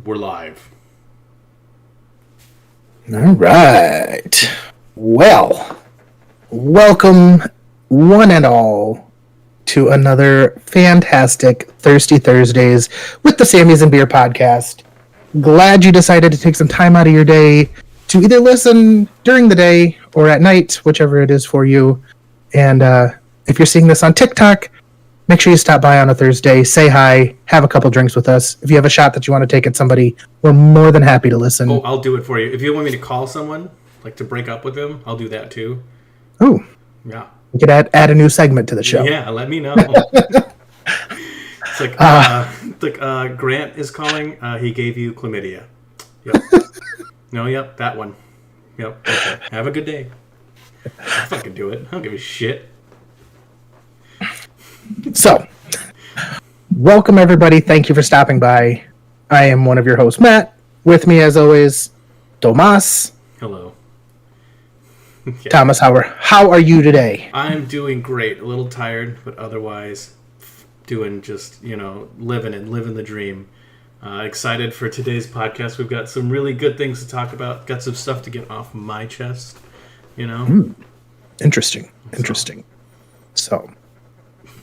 We're live. All right. Well, welcome one and all to another fantastic Thirsty Thursdays with the Sammies and Beer podcast. Glad you decided to take some time out of your day to either listen during the day or at night, whichever it is for you. And if you're seeing this on TikTok, make sure you stop by on a Thursday, say hi, have a couple drinks with us. If you have a shot that you want to take at somebody, we're more than happy to listen. Oh, I'll do it for you. If you want me to call someone, like to break up with them, I'll do that too. Oh. Yeah. We could add a new segment to the show. Yeah, let me know. It's like, Grant is calling. He gave you chlamydia. Yep. No, yep, that one. Yep. Okay. Have a good day. I'll fucking do it. I don't give a shit. So, welcome everybody. Thank you for stopping by. I am one of your hosts, Matt. With me, as always, Tomas. Hello. Yeah. Thomas, how are you today? I'm doing great. A little tired, but otherwise doing just, living the dream. Excited for today's podcast. We've got some really good things to talk about. Got some stuff to get off my chest, Interesting. So,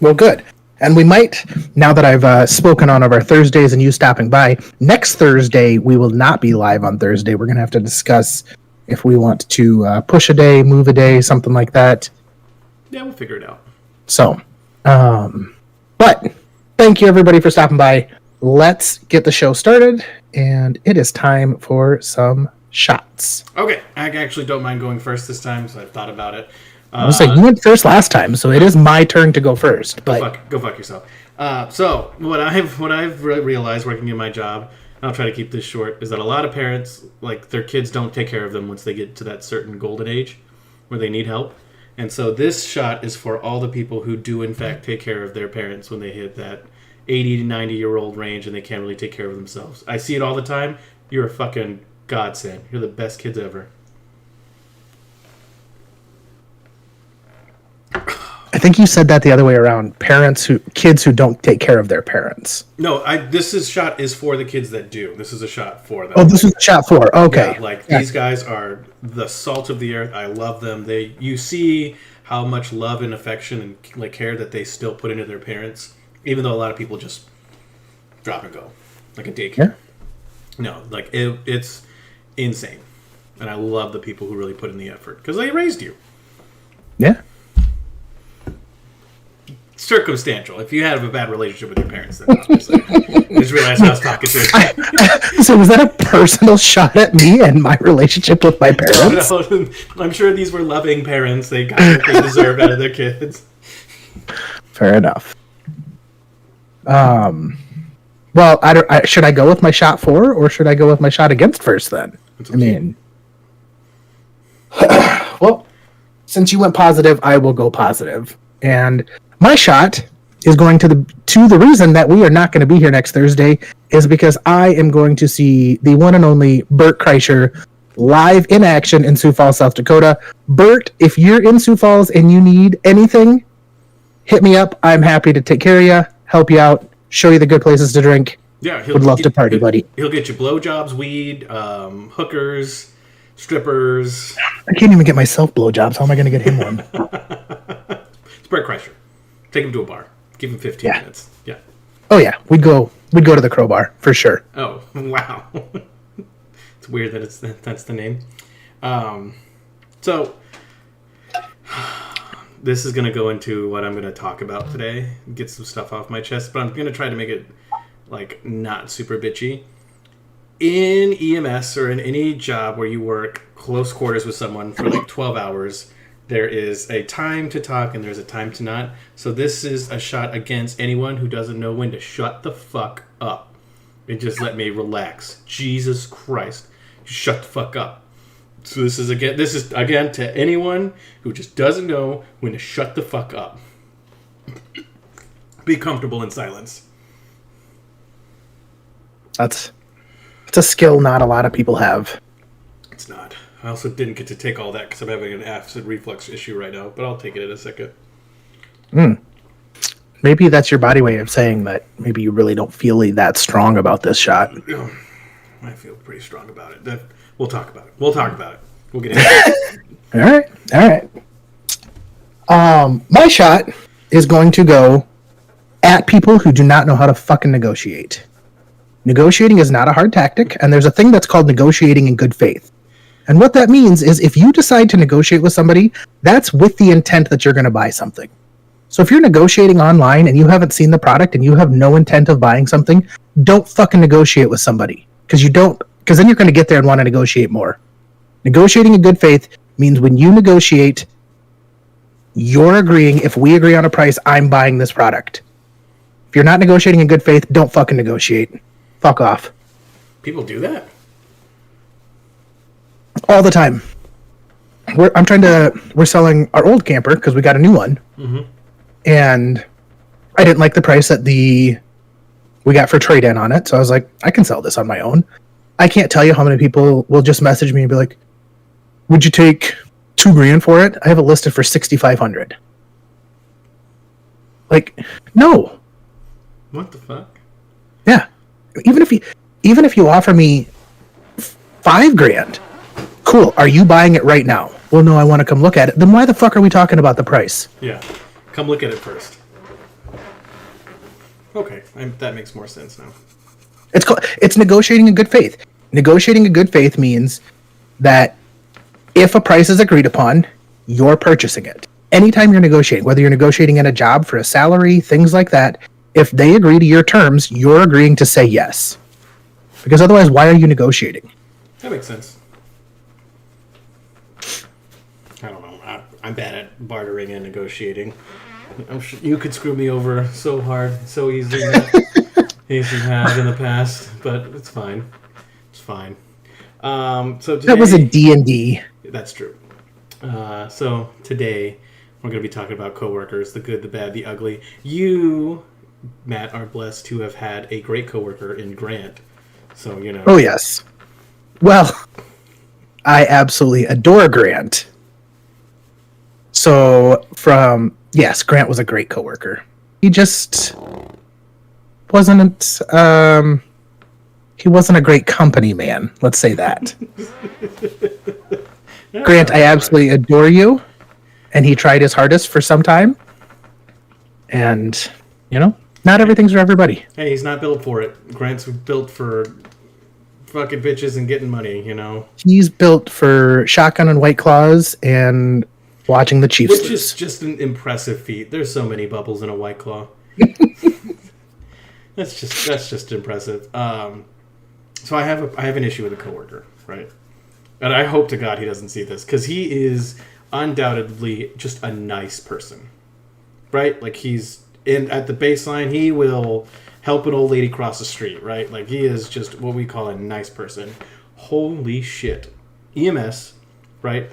well, good. And we might, now that I've spoken on of our Thursdays and you stopping by, next Thursday we will not be live on Thursday. We're going to have to discuss if we want to push a day, move a day, something like that. Yeah, we'll figure it out. So, but thank you everybody for stopping by. Let's get the show started, and it is time for some shots. Okay, I actually don't mind going first this time, so I've thought about it. I was like, you went first last time, so it is my turn to go first. But go fuck yourself. So what I've realized working in my job, and I'll try to keep this short, is that a lot of parents, like, their kids don't take care of them once they get to that certain golden age where they need help. And so this shot is for all the people who do in fact take care of their parents when they hit that 80 to 90-year-old range and they can't really take care of themselves. I see it all the time. You're a fucking godsend. You're the best kids ever. I think you said that the other way around. Kids who don't take care of their parents. No, this shot is for the kids that do. This is a shot for them. Oh, this is a shot for. Okay. Yeah, these guys are the salt of the earth. I love them. You see how much love and affection and care that they still put into their parents, even though a lot of people just drop and go, like a daycare. Yeah. No, it's insane, and I love the people who really put in the effort because they raised you. Yeah. Circumstantial. If you have a bad relationship with your parents, then obviously. I just realized I was talking to. So was that a personal shot at me and my relationship with my parents? No, I'm sure these were loving parents. They got what they deserved out of their kids. Fair enough. Well, should I go with my shot for, or should I go with my shot against first then? Well, since you went positive, I will go positive. And my shot is going to the reason that we are not going to be here next Thursday is because I am going to see the one and only Bert Kreischer live in action in Sioux Falls, South Dakota. Bert, if you're in Sioux Falls and you need anything, hit me up. I'm happy to take care of you, help you out, show you the good places to drink. Yeah, would love to party, buddy. He'll get you blowjobs, weed, hookers, strippers. I can't even get myself blowjobs. How am I going to get him one? It's Bert Kreischer. Take him to a bar. Give him 15 minutes. Yeah. Oh yeah, we'd go to the Crowbar for sure. Oh wow, it's weird that that's the name. So this is gonna go into what I'm gonna talk about today. Get some stuff off my chest, but I'm gonna try to make it like not super bitchy. In EMS or in any job where you work close quarters with someone for like 12 hours. There is a time to talk and there's a time to not. So this is a shot against anyone who doesn't know when to shut the fuck up and just let me relax. Jesus Christ. Shut the fuck up. So this is again to anyone who just doesn't know when to shut the fuck up. Be comfortable in silence. It's a skill not a lot of people have. It's not. I also didn't get to take all that because I'm having an acid reflux issue right now, but I'll take it in a second. Maybe that's your body way of saying that maybe you really don't feel that strong about this shot. I feel pretty strong about it. We'll talk about it. We'll get into it. All right. My shot is going to go at people who do not know how to fucking negotiate. Negotiating is not a hard tactic, and there's a thing that's called negotiating in good faith. And what that means is if you decide to negotiate with somebody, that's with the intent that you're going to buy something. So if you're negotiating online and you haven't seen the product and you have no intent of buying something, don't fucking negotiate with somebody. Because then you're going to get there and want to negotiate more. Negotiating in good faith means when you negotiate, you're agreeing, if we agree on a price, I'm buying this product. If you're not negotiating in good faith, don't fucking negotiate. Fuck off. People do that? All the time. We're selling our old camper because we got a new one. Mm-hmm. And I didn't like the price that we got for trade-in on it. So I was like, I can sell this on my own. I can't tell you how many people will just message me and be like, would you take $2,000 for it? I have it listed for $6,500. Like, no. What the fuck? Yeah. Even if you offer me $5,000, cool. Are you buying it right now? Well, no, I want to come look at it. Then why the fuck are we talking about the price? Yeah. Come look at it first. Okay, that makes more sense now. It's negotiating in good faith. Negotiating in good faith means that if a price is agreed upon, you're purchasing it. Anytime you're negotiating, whether you're negotiating in a job for a salary, things like that, if they agree to your terms, you're agreeing to say yes. Because otherwise, why are you negotiating? That makes sense. I don't know. I'm bad at bartering and negotiating. You could screw me over so hard, so easily. As you have in the past, but it's fine. It's fine. So today, that was a D&D. That's true. So today we're going to be talking about coworkers, the good, the bad, the ugly. You, Matt, are blessed to have had a great coworker in Grant. So, you know. Oh, yes. Well, I absolutely adore Grant. So yes, Grant was a great coworker. He just wasn't he wasn't a great company man, let's say that. Grant, I absolutely adore you, and he tried his hardest for some time, and not everything's for everybody. Hey, he's not built for it. Grant's built for fucking bitches and getting money. He's built for shotgun and White Claws and watching the Chiefs which lose. Is just an impressive feat. There's so many bubbles in a White Claw. That's just impressive. So I have an issue with a coworker, right? And I hope to God he doesn't see this, because he is undoubtedly just a nice person, right? Like at the baseline, he will help an old lady cross the street, right? Like he is just what we call a nice person. Holy shit. EMS, right?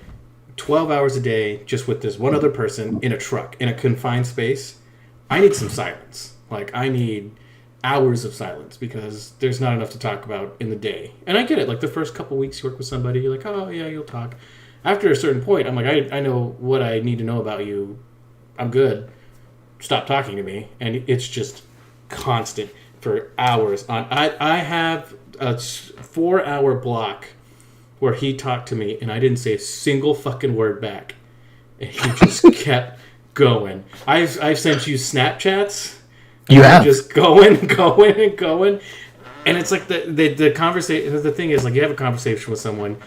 12 hours a day just with this one other person in a truck, in a confined space. I need some silence. Like, I need hours of silence because there's not enough to talk about in the day. And I get it. Like, the first couple weeks you work with somebody, you're like, oh, yeah, you'll talk. After a certain point, I'm like, I know what I need to know about you. I'm good. Stop talking to me. And it's just constant for hours. I have a 4-hour block where he talked to me and I didn't say a single fucking word back. And he just kept going. I've sent you Snapchats. You have. Just going. And it's like the conversation, the thing is, like, you have a conversation with someone,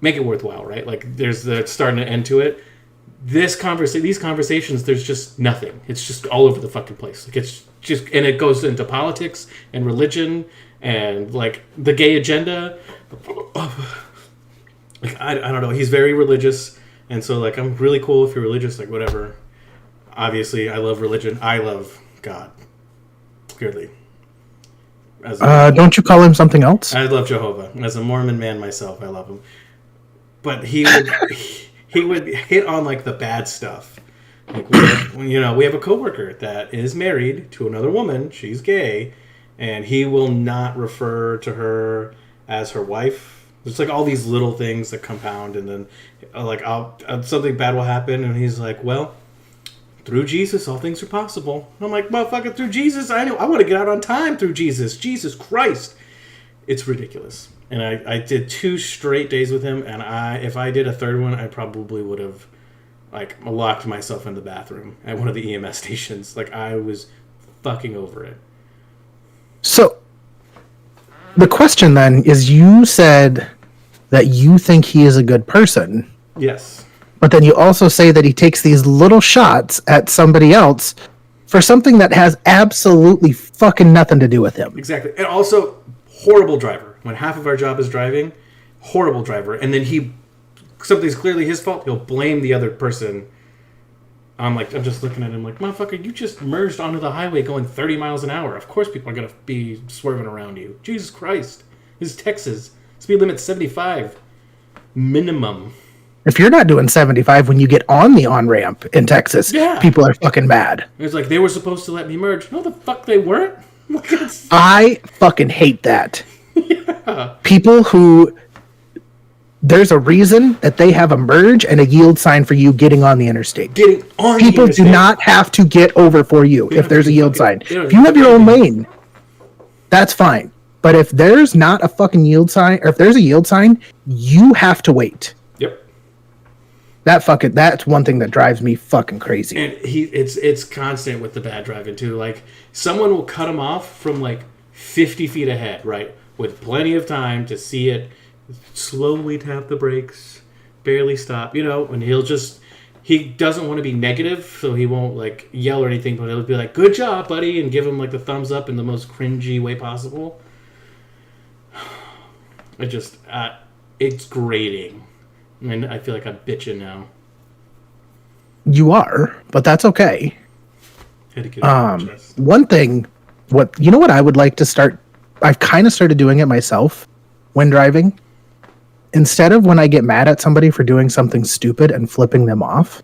make it worthwhile, right? Like, there's the start and end to it. These conversations, there's just nothing. It's just all over the fucking place. Like, it's just, and it goes into politics and religion and, like, the gay agenda. Like, I don't know. He's very religious, and so, like, I'm really cool if you're religious, like, whatever. Obviously, I love religion. I love God. Clearly. Don't you call him something else? I love Jehovah. As a Mormon man myself, I love him. But he would hit on, like, the bad stuff. Like, we have a coworker that is married to another woman. She's gay, and he will not refer to her as her wife. There's, like, all these little things that compound, and then, like, something bad will happen, and he's like, well, through Jesus, all things are possible. And I'm like, motherfucker, through Jesus? I want to get out on time through Jesus. Jesus Christ. It's ridiculous. And I did 2 straight days with him, and if I did a third one, I probably would have like locked myself in the bathroom at one of the EMS stations. Like, I was fucking over it. So the question then is, you said that you think he is a good person. Yes. But then you also say that he takes these little shots at somebody else for something that has absolutely fucking nothing to do with him. Exactly. And also, horrible driver. When half of our job is driving, horrible driver. And then something's clearly his fault, he'll blame the other person. I'm just looking at him like, motherfucker, you just merged onto the highway going 30 miles an hour. Of course people are going to be swerving around you. Jesus Christ. This is Texas. Speed limit's 75. Minimum. If you're not doing 75 when you get on the on-ramp in Texas, people are fucking mad. It's like, they were supposed to let me merge. No, the fuck they weren't. I fucking hate that. Yeah. People who... There's a reason that they have a merge and a yield sign for you getting on the interstate. People do not have to get over for you if there's a yield sign. If you have your own lane, that's fine. But if there's not a fucking yield sign, or if there's a yield sign, you have to wait. Yep. That's one thing that drives me fucking crazy. And it's constant with the bad driving too. Like, someone will cut him off from like 50 feet ahead, right? With plenty of time to see it. Slowly tap the brakes, barely stop, and he doesn't want to be negative, so he won't like yell or anything, but he'll be like, good job, buddy, and give him like the thumbs up in the most cringy way possible. It's grating. And I feel like I'm bitching now. You are, but that's okay. One thing, what I would like to start, I've kind of started doing it myself when driving. Instead of when I get mad at somebody for doing something stupid and flipping them off,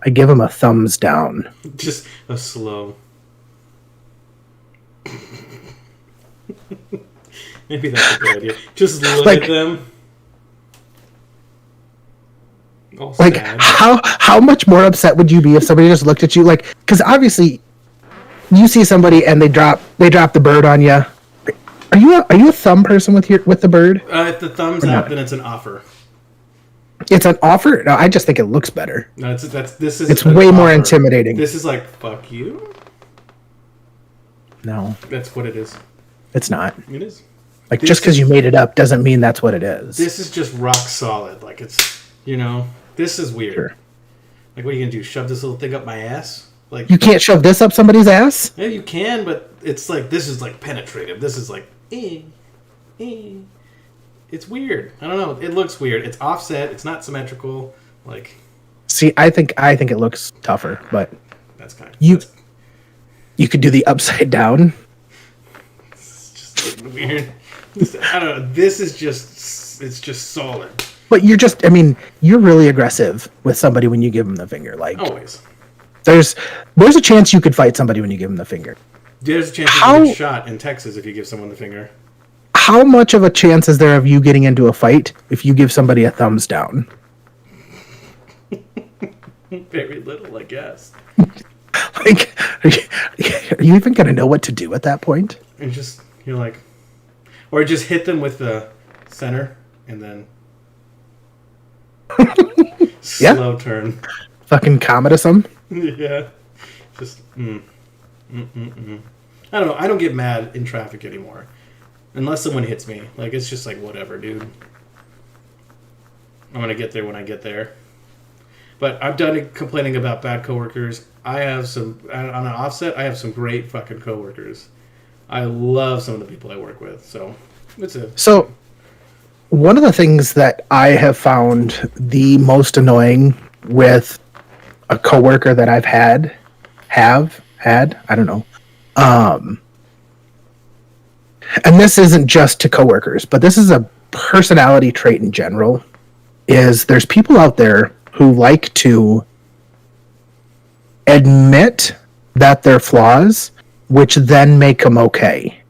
I give them a thumbs down. Just a slow. Maybe that's a good idea. Just look at them. Like, how much more upset would you be if somebody just looked at you? Like, because obviously, you see somebody and they drop the bird on you. Are you a thumb person with the bird? If the thumbs up, then it's an offer. It's an offer? No, I just think it looks better. No, it's way more intimidating. This is like, fuck you? No. That's what it is. It's not. It is. Like, just because you made it up doesn't mean that's what it is. This is just rock solid. Like, it's, this is weird. Sure. Like, what are you going to do? Shove this little thing up my ass? Like, you can't shove this up somebody's ass? Yeah, you can, but it's like, this is like penetrative. This is like, It's weird. I don't know. It looks weird. It's offset. It's not symmetrical. Like, see, I think it looks tougher, but that's kind of you could do the upside down. It's just weird. I don't know. This is it's just solid. But you're really aggressive with somebody when you give them the finger. Like, always. There's a chance you could fight somebody when you give them the finger. There's a chance you get shot in Texas if you give someone the finger. How much of a chance is there of you getting into a fight if you give somebody a thumbs down? Very little, I guess. Like, are you even going to know what to do at that point? And you're like, or just hit them with the center and then slow turn. Fucking Commodus them. Yeah. Just, I don't know. I don't get mad in traffic anymore. Unless someone hits me. Like, it's just like, whatever, dude. I'm going to get there when I get there. But I've done complaining about bad coworkers. I have some, on an offset, I have some great fucking coworkers. I love some of the people I work with. So, So, one of the things that I have found the most annoying with a coworker that I've had, I don't know. And this isn't just to coworkers, but this is a personality trait in general, is there's people out there who like to admit that they're flaws, which then make them okay.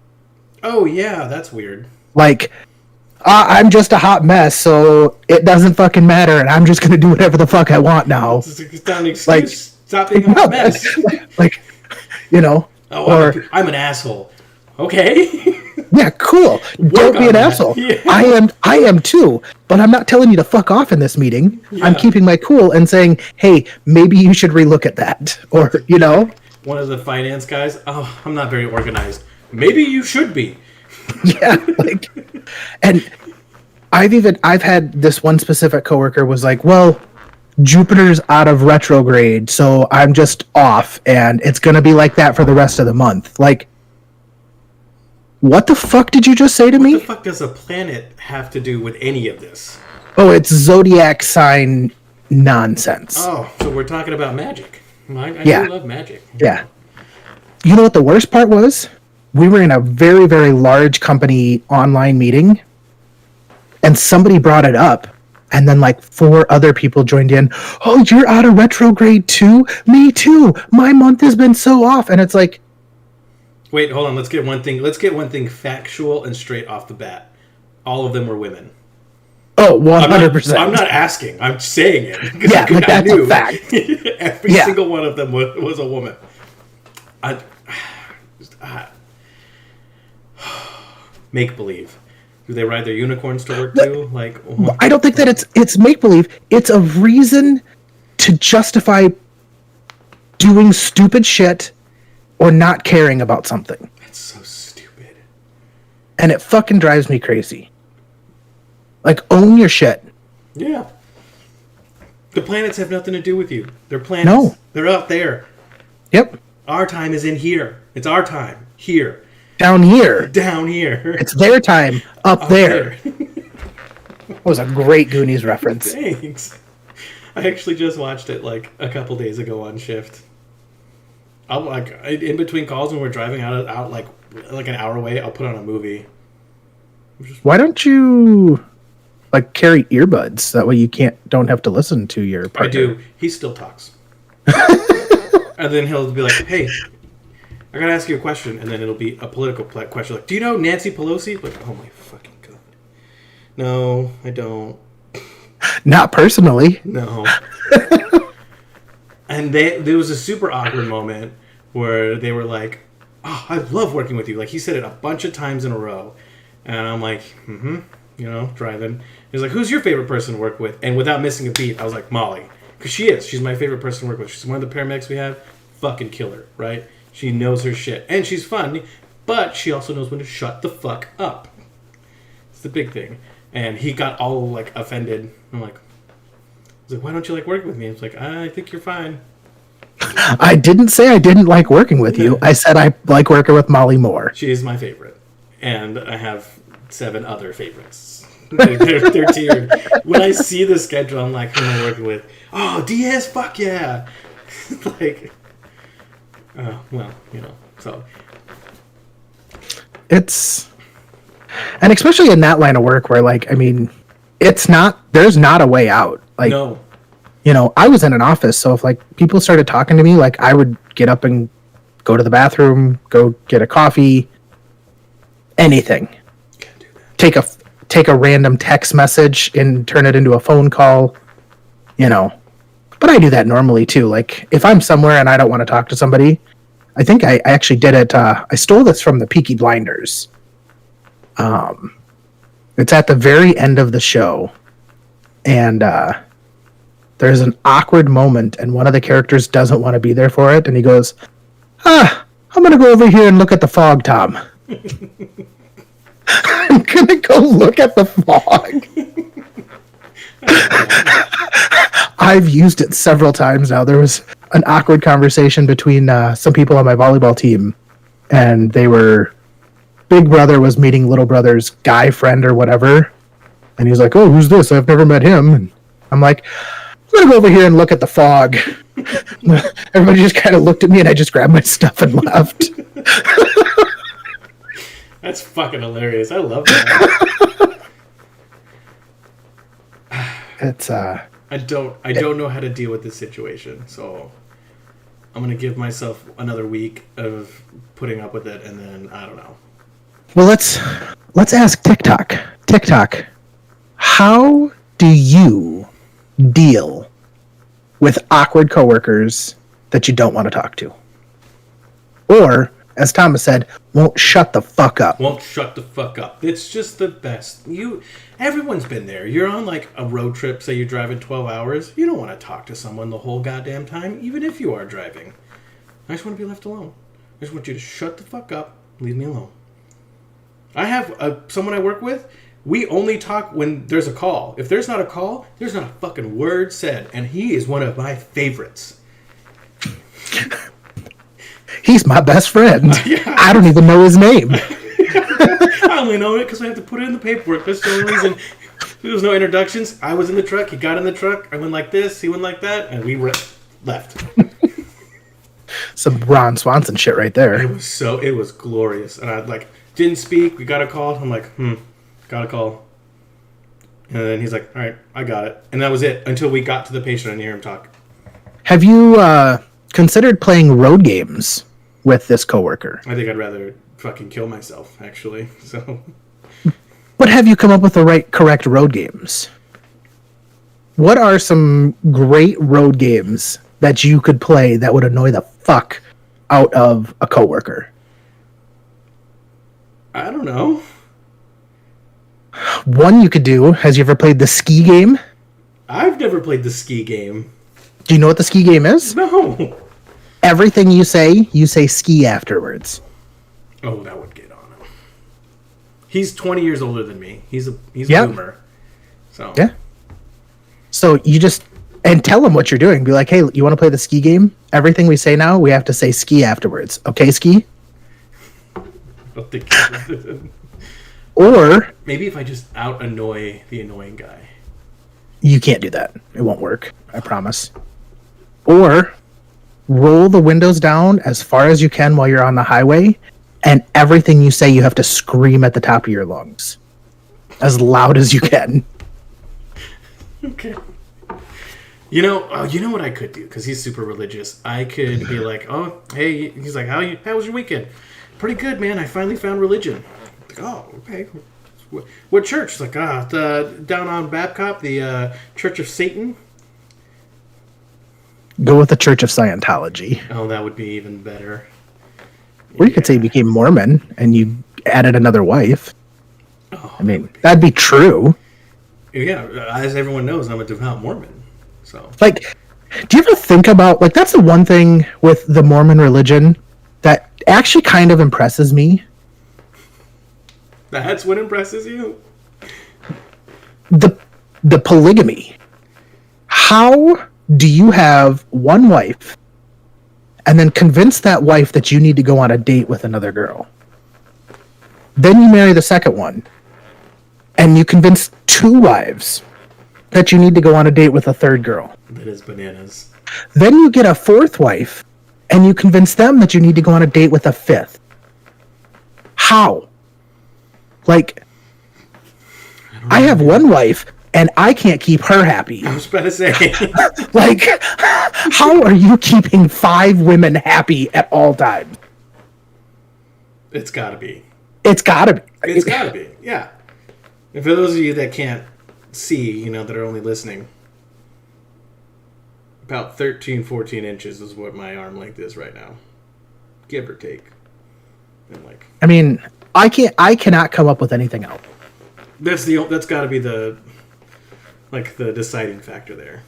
Oh, yeah, that's weird. Like, I'm just a hot mess, so it doesn't fucking matter, and I'm just going to do whatever the fuck I want now. It's not an excuse. Like, stop being a hot mess. Like, I'm an asshole. Okay. Yeah, cool. Don't be an on that. asshole. Yeah. I am too. But I'm not telling you to fuck off in this meeting. Yeah. I'm keeping my cool and saying, hey, maybe you should relook at that. Or, One of the finance guys, oh, I'm not very organized. Maybe you should be. Yeah, and I've had this one specific coworker was like, well, Jupiter's out of retrograde, so I'm just off, and it's gonna be like that for the rest of the month. Like, what the fuck did you just say to me? What the fuck does a planet have to do with any of this? Oh, it's zodiac sign nonsense. Oh, so we're talking about magic. I Yeah. do love magic. Yeah. You know what the worst part was? We were in a very, very large company online meeting, and somebody brought it up, and then like 4 other people joined in. Oh, you're out of retrograde too? Me too. My month has been so off. And it's like, Wait, hold on. Let's get one thing factual and straight off the bat. All of them were women. oh, 100%. I'm not asking. I'm saying it. 'Cause Yeah, like that's a fact. Every Yeah. single one of them was a woman. Make believe. Do they ride their unicorns to work too? Like, I don't think that it's make believe. It's a reason to justify doing stupid shit or not caring about something. that's so stupid. And it fucking drives me crazy. Like, own your shit. Yeah. The planets have nothing to do with you. They're planets. No. They're out there. Yep. Our time is in here. It's our time here. Down here. Down here. It's their time up there. That was a great Goonies reference. Thanks. I actually just watched it like a couple days ago on shift. I'll like in between calls when we're driving out like an hour away. I'll put on a movie. Why don't you like carry earbuds? That way you don't have to listen to your partner. I do. He still talks. And then he'll be like, "Hey, I gotta ask you a question," and then it'll be a political question, like, "Do you know Nancy Pelosi?" Like, oh my fucking god, no, I don't. Not personally. No. And there was a super awkward moment where they were like, "Oh, I love working with you." Like he said it a bunch of times in a row, and I'm like, driving. He's like, "Who's your favorite person to work with?" And without missing a beat, I was like, "Molly," because she's my favorite person to work with. She's one of the paramedics we have. Fucking killer, right? She knows her shit, and she's fun, but she also knows when to shut the fuck up. It's the big thing. And he got all like offended. I'm like, "Why don't you like working with me?" He's like, "I think you're fine." I didn't say I didn't like working with you. I said I like working with Molly more. She is my favorite, and I have 7 other favorites. They're tiered. When I see the schedule, I'm like, "Who am I working with?" Oh, Diaz, fuck yeah! Like, well, so It's, and especially in that line of work where, like, I mean, there's not a way out. Like, no. I was in an office, so if like people started talking to me, like I would get up and go to the bathroom, go get a coffee, anything. Can't do that. Take a random text message and turn it into a phone call, But I do that normally too. Like if I'm somewhere and I don't want to talk to somebody, I think I actually did it. I stole this from the Peaky Blinders. It's at the very end of the show, and there's an awkward moment, and one of the characters doesn't want to be there for it, and he goes, I'm going to go over here and look at the fog, Tom. I'm going to go look at the fog. I've used it several times now. There was an awkward conversation between some people on my volleyball team, and Big Brother was meeting Little Brother's guy friend or whatever, and he's like, "Oh, who's this? I've never met him." And I'm like, "I'm going to go over here and look at the fog." Everybody just kind of looked at me, and I just grabbed my stuff and left. That's fucking hilarious. I love that. It's I don't know how to deal with this situation, so I'm gonna give myself another week of putting up with it, and then I don't know. Well, let's ask TikTok. TikTok, how do you deal with awkward coworkers that you don't want to talk to? Or, as Thomas said, won't shut the fuck up. Won't shut the fuck up. It's just the best. Everyone's been there. You're on like a road trip, say you're driving 12 hours. You don't want to talk to someone the whole goddamn time, even if you are driving. I just want to be left alone. I just want you to shut the fuck up, leave me alone. I have someone I work with. We only talk when there's a call. If there's not a call, there's not a fucking word said. And he is one of my favorites. He's my best friend. Yeah. I don't even know his name. I only know it because I have to put it in the paperwork. That's the only reason. There was no introductions. I was in the truck. He got in the truck. I went like this. He went like that. And we left. Some Ron Swanson shit right there. It was glorious. And I didn't speak. We got a call. I'm like, got a call. And then he's like, all right, I got it. And that was it until we got to the patient and hear him talk. Have you considered playing road games with this coworker? I think I'd rather fucking kill myself, actually. So, But have you come up with the correct road games? What are some great road games that you could play that would annoy the fuck out of a coworker? I don't know. One you could do, has you ever played the ski game? I've never played the ski game. Do you know what the ski game is? No. Everything you say ski afterwards. Oh, that would get on him. He's 20 years older than me. He's a boomer. So yeah. So you just and tell him what you're doing. Be like, hey, you want to play the ski game? Everything we say now, we have to say ski afterwards. Okay, ski? Or maybe if I just out annoy the annoying guy. You can't do that. It won't work. I promise. Or roll the windows down as far as you can while you're on the highway, and everything you say you have to scream at the top of your lungs. As loud as you can. Okay. You know what I could do? Because he's super religious. I could be like, oh, hey, he's like, how was your weekend? Pretty good, man. I finally found religion. Like, oh, okay. What church? It's like, down on Babcock, the Church of Satan. Go with the Church of Scientology. Oh, that would be even better. Or you could say you became Mormon and you added another wife. Oh, I mean, that'd be true. Yeah, as everyone knows, I'm a devout Mormon. So, like, do you ever think about, like, that's the one thing with the Mormon religion that actually kind of impresses me. That's what impresses you? The polygamy. How do you have one wife and then convince that wife that you need to go on a date with another girl? Then you marry the second one and you convince two wives that you need to go on a date with a third girl. That is bananas. Then you get a fourth wife and you convince them that you need to go on a date with a fifth. How? Like, I have one wife and I can't keep her happy. I was about to say. Like, how are you keeping 5 women happy at all times? It's gotta be. It's gotta be. It's gotta be, yeah. And for those of you that can't see, that are only listening, about 13, 14 inches is what my arm length is right now. Give or take. And I mean, I cannot come up with anything else. That's got to be the deciding factor there.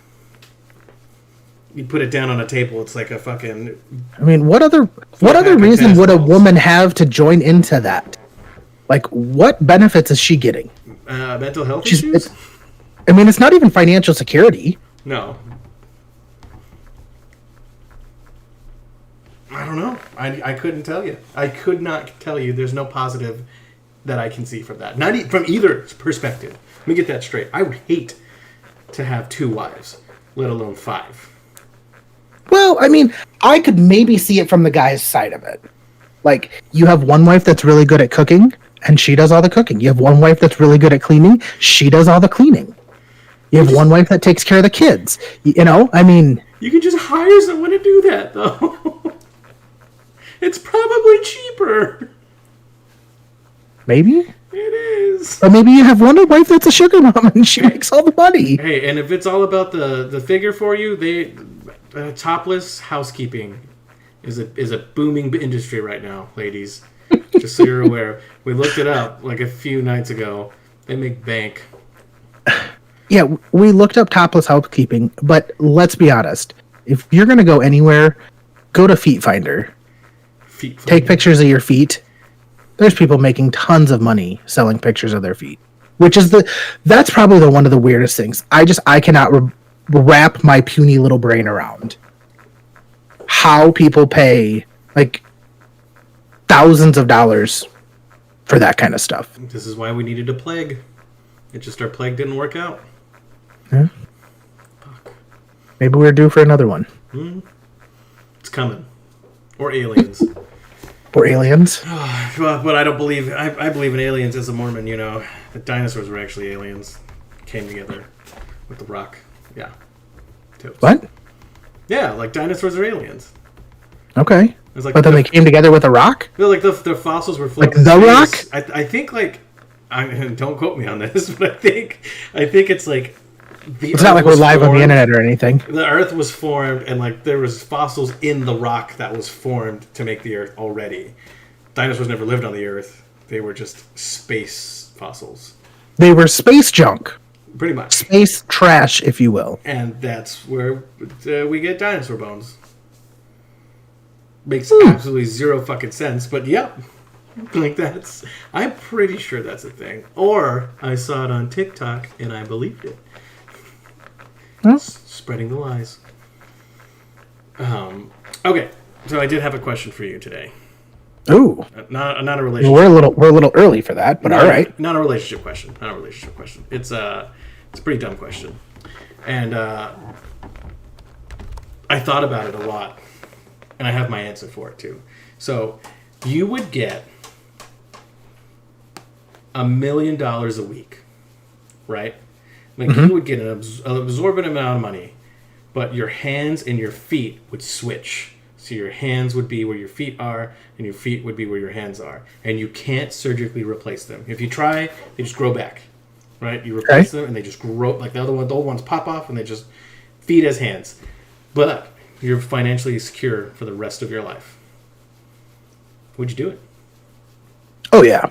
You put it down on a table, it's like a fucking. I mean, what other reason would a woman have to join into that? Like, what benefits is she getting? Mental health issues. I mean, it's not even financial security. No. I don't know. I couldn't tell you. I could not tell you. There's no positive that I can see from that. Not from either perspective. Let me get that straight. I would hate to have 2 wives, let alone 5. Well, I mean, I could maybe see it from the guy's side of it. Like, you have one wife that's really good at cooking, and she does all the cooking. You have one wife that's really good at cleaning. She does all the cleaning. You have one wife that takes care of the kids. I mean... You can just hire someone to do that, though. It's probably cheaper. Maybe? It is. Or maybe you have one wife that's a sugar mom and she makes all the money. Hey, and if it's all about the figure for you, topless housekeeping is a booming industry right now, ladies. Just so you're aware. We looked it up like a few nights ago. They make bank. Yeah, we looked up topless housekeeping, but let's be honest. If you're going to go anywhere, go to Feet Finder. Take pictures of your feet. There's people making tons of money selling pictures of their feet, which is that's probably one of the weirdest things. I cannot wrap my puny little brain around how people pay like thousands of dollars for that kind of stuff. This is why we needed a plague. It's just our plague didn't work out. Yeah. Fuck. Maybe we're due for another one. It's coming. Or aliens. Or aliens. But I don't believe... I believe in aliens as a Mormon, you know. The dinosaurs were actually aliens. Came together with the rock. Yeah. Tips. What? Yeah, like dinosaurs are aliens. Okay. Like but then they came together with a rock? No, like the fossils were floating. Like the rock? I think like... don't quote me on this, but I think it's like... It's not like we're live on the internet or anything. The Earth was formed, and like there was fossils in the rock that was formed to make the Earth already. Dinosaurs never lived on the Earth; they were just space fossils. They were space junk, pretty much space trash, if you will. And that's where we get dinosaur bones. Makes absolutely zero fucking sense, but yep, like that's. I'm pretty sure that's a thing, or I saw it on TikTok and I believed it. Huh? Spreading the lies. Okay, so I did have a question for you today. Ooh, not a relationship. We're a little early for that, but all right. Not a relationship question. It's a pretty dumb question, and I thought about it a lot, and I have my answer for it too. So, you would get $1 million a week, right? Like you would get an absorbent amount of money, but your hands and your feet would switch. So your hands would be where your feet are, and your feet would be where your hands are. And you can't surgically replace them. If you try, they just grow back, right? You replace them, and they just grow. Like the old ones pop off, and they just feet as hands. But you're financially secure for the rest of your life. Would you do it? Oh, yeah.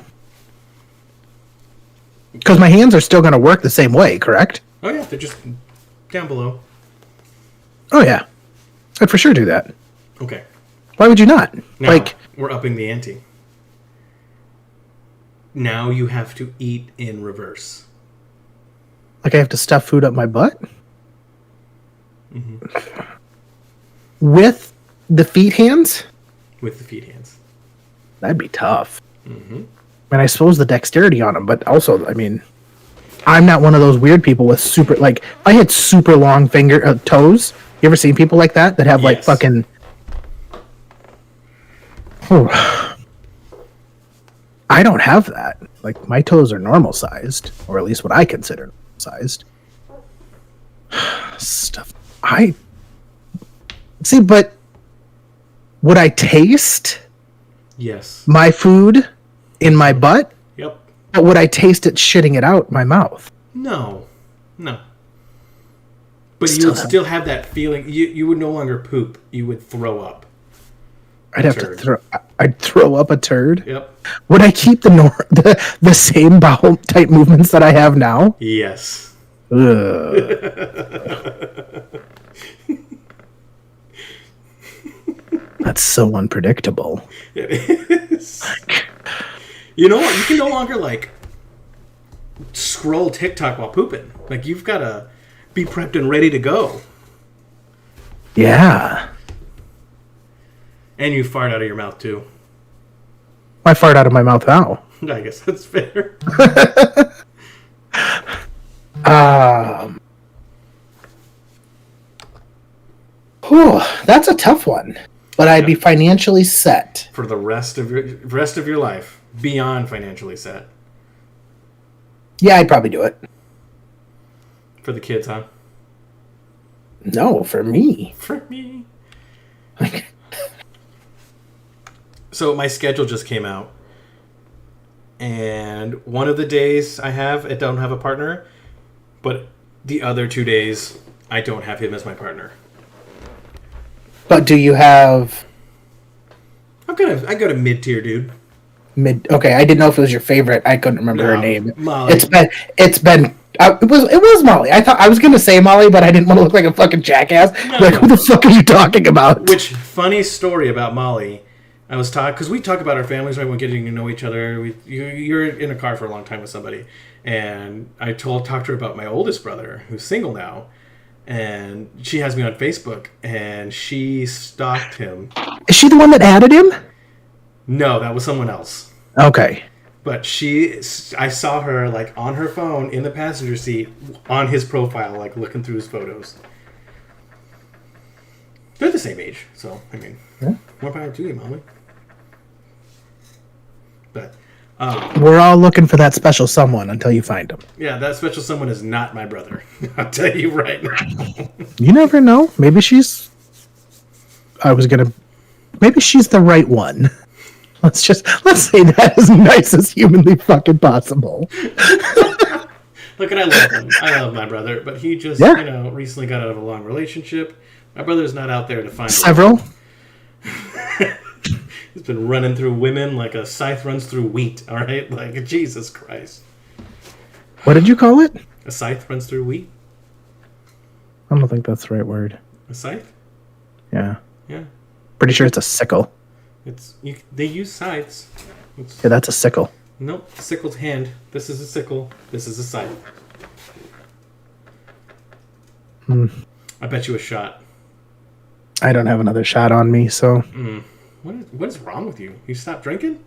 Because my hands are still going to work the same way, correct? Oh, yeah. They're just down below. Oh, yeah. I'd for sure do that. Okay. Why would you not? Now, we're upping the ante. Now you have to eat in reverse. Like I have to stuff food up my butt? Mm-hmm. With the feet hands? With the feet hands. That'd be tough. Mm-hmm. And I suppose the dexterity on them, but also, I mean, I'm not one of those weird people with super, like, I had super long toes. You ever seen people like that have like fucking... I don't have that. Like, my toes are normal sized, or at least what I consider normal sized. Stuff. See, but would I taste Yes. my food in my butt? Yep. Or would I taste it shitting it out my mouth? No. But you would still have that feeling. You would no longer poop. You would throw up. I'd throw up a turd. Yep. Would I keep the same bowel type movements that I have now? Yes. That's so unpredictable. It is. You know what? You can no longer like scroll TikTok while pooping. Like you've got to be prepped and ready to go. Yeah. And you fart out of your mouth too. I fart out of my mouth now. I guess that's fair. That's a tough one. But I'd be financially set for the rest of your life, beyond financially set. Yeah, I'd probably do it. For the kids, huh? No, for me. For me. So my schedule just came out. And one of the days I don't have a partner. But the other 2 days, I don't have him as my partner. But do you have I go to mid tier, dude. Okay, I didn't know if it was your favorite. I couldn't remember her No, name. Molly. It was Molly. I thought I was gonna say Molly, but I didn't want to look like a fucking jackass. Who the fuck are you talking about? Which funny story about Molly? I was talking because we talk about our families, right? We're getting to know each other. You're in a car for a long time with somebody, and I talked to her about my oldest brother, who's single now, and she has me on Facebook, and she stalked him. Is she the one that added him? No, that was someone else. Okay. But I saw her like on her phone in the passenger seat on his profile, like looking through his photos. They're the same age, so I mean, more power to you, Molly. But we're all looking for that special someone until you find him. Yeah, that special someone is not my brother. I'll tell you right now. You never know. Maybe she's the right one. Let's say that as nice as humanly fucking possible. Look, and I love him. I love my brother, but he just, recently got out of a long relationship. My brother's not out there to find several. He's been running through women like a scythe runs through wheat. All right, like Jesus Christ. What did you call it? A scythe runs through wheat. I don't think that's the right word. A scythe? Yeah. Yeah. Pretty sure it's a sickle. They use scythes. Yeah, that's a sickle. Nope, sickle's hand. This is a sickle. This is a scythe. I bet you a shot. I don't have another shot on me, so. What is wrong with you? You stopped drinking?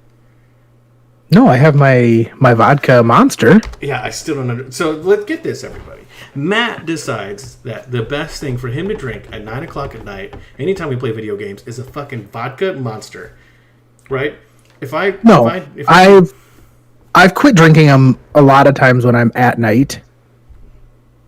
No, I have my vodka monster. Yeah, I still don't So let's get this, everybody. Matt decides that the best thing for him to drink at 9 o'clock at night, anytime we play video games, is a fucking vodka monster. Right? I've quit drinking them a lot of times when I'm at night.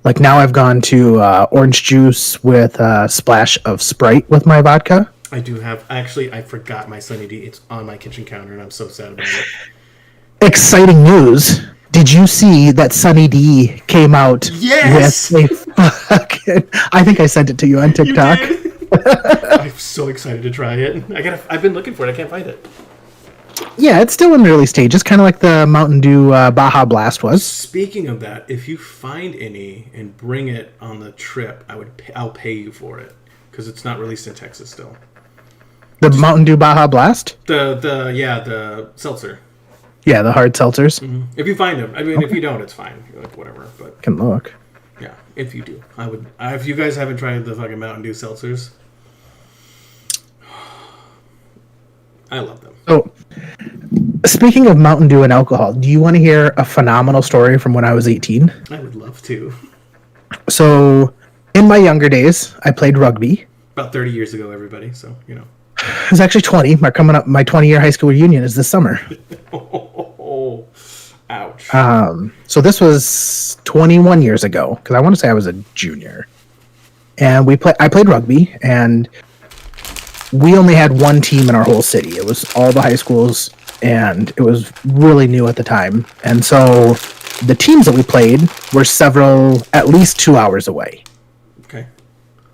Like now I've gone to orange juice with a splash of Sprite with my vodka. I do have... Actually, I forgot my Sunny D. It's on my kitchen counter, and I'm so sad about it. Exciting news. Did you see that Sunny D came out with a fucking... I think I sent it to you on TikTok. You did? I'm so excited to try it. I've been looking for it. I can't find it. Yeah, it's still in early stages, kind of like the Mountain Dew Baja Blast was. Speaking of that, if you find any and bring it on the trip, I'll pay you for it because it's not released in Texas still. The Mountain Dew Baja Blast? The seltzer. Yeah, the hard seltzers. Mm-hmm. If you find them, I mean, if you don't, it's fine. Like whatever, but can look. Yeah, if you do, I would. If you guys haven't tried the fucking Mountain Dew seltzers, I love them. So, speaking of Mountain Dew and alcohol, do you want to hear a phenomenal story from when I was 18? I would love to. So, in my younger days, I played rugby. About 30 years ago, everybody. So you know. It was actually 20. My 20-year high school reunion is this summer. Oh, ouch. So this was 21 years ago, because I want to say I was a junior. And I played rugby, and we only had one team in our whole city. It was all the high schools, and it was really new at the time. And so the teams that we played were at least 2 hours away. Okay.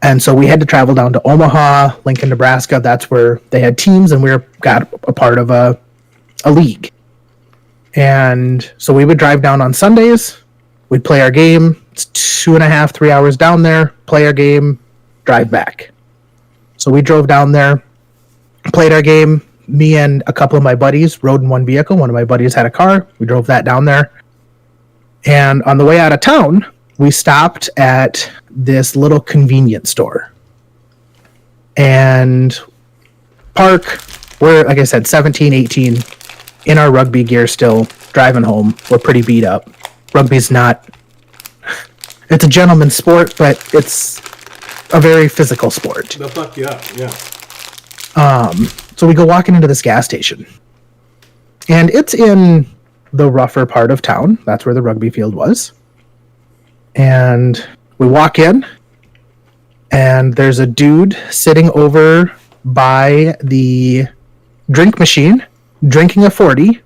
And so we had to travel down to Omaha, Lincoln, Nebraska. That's where they had teams, and we got a part of a league. And so we would drive down on Sundays. We'd play our game. It's 2.5, 3 hours down there. Play our game, drive back. So we drove down there, played our game. Me and a couple of my buddies rode in one vehicle. One of my buddies had a car. We drove that down there. And on the way out of town, we stopped at this little convenience store. And we're, like I said, 17, 18, in our rugby gear still, driving home. We're pretty beat up. Rugby's it's a gentleman's sport, but it's a very physical sport. They'll fuck you up, yeah. So we go walking into this gas station. And it's in the rougher part of town. That's where the rugby field was. And we walk in, and there's a dude sitting over by the drink machine, drinking a 40.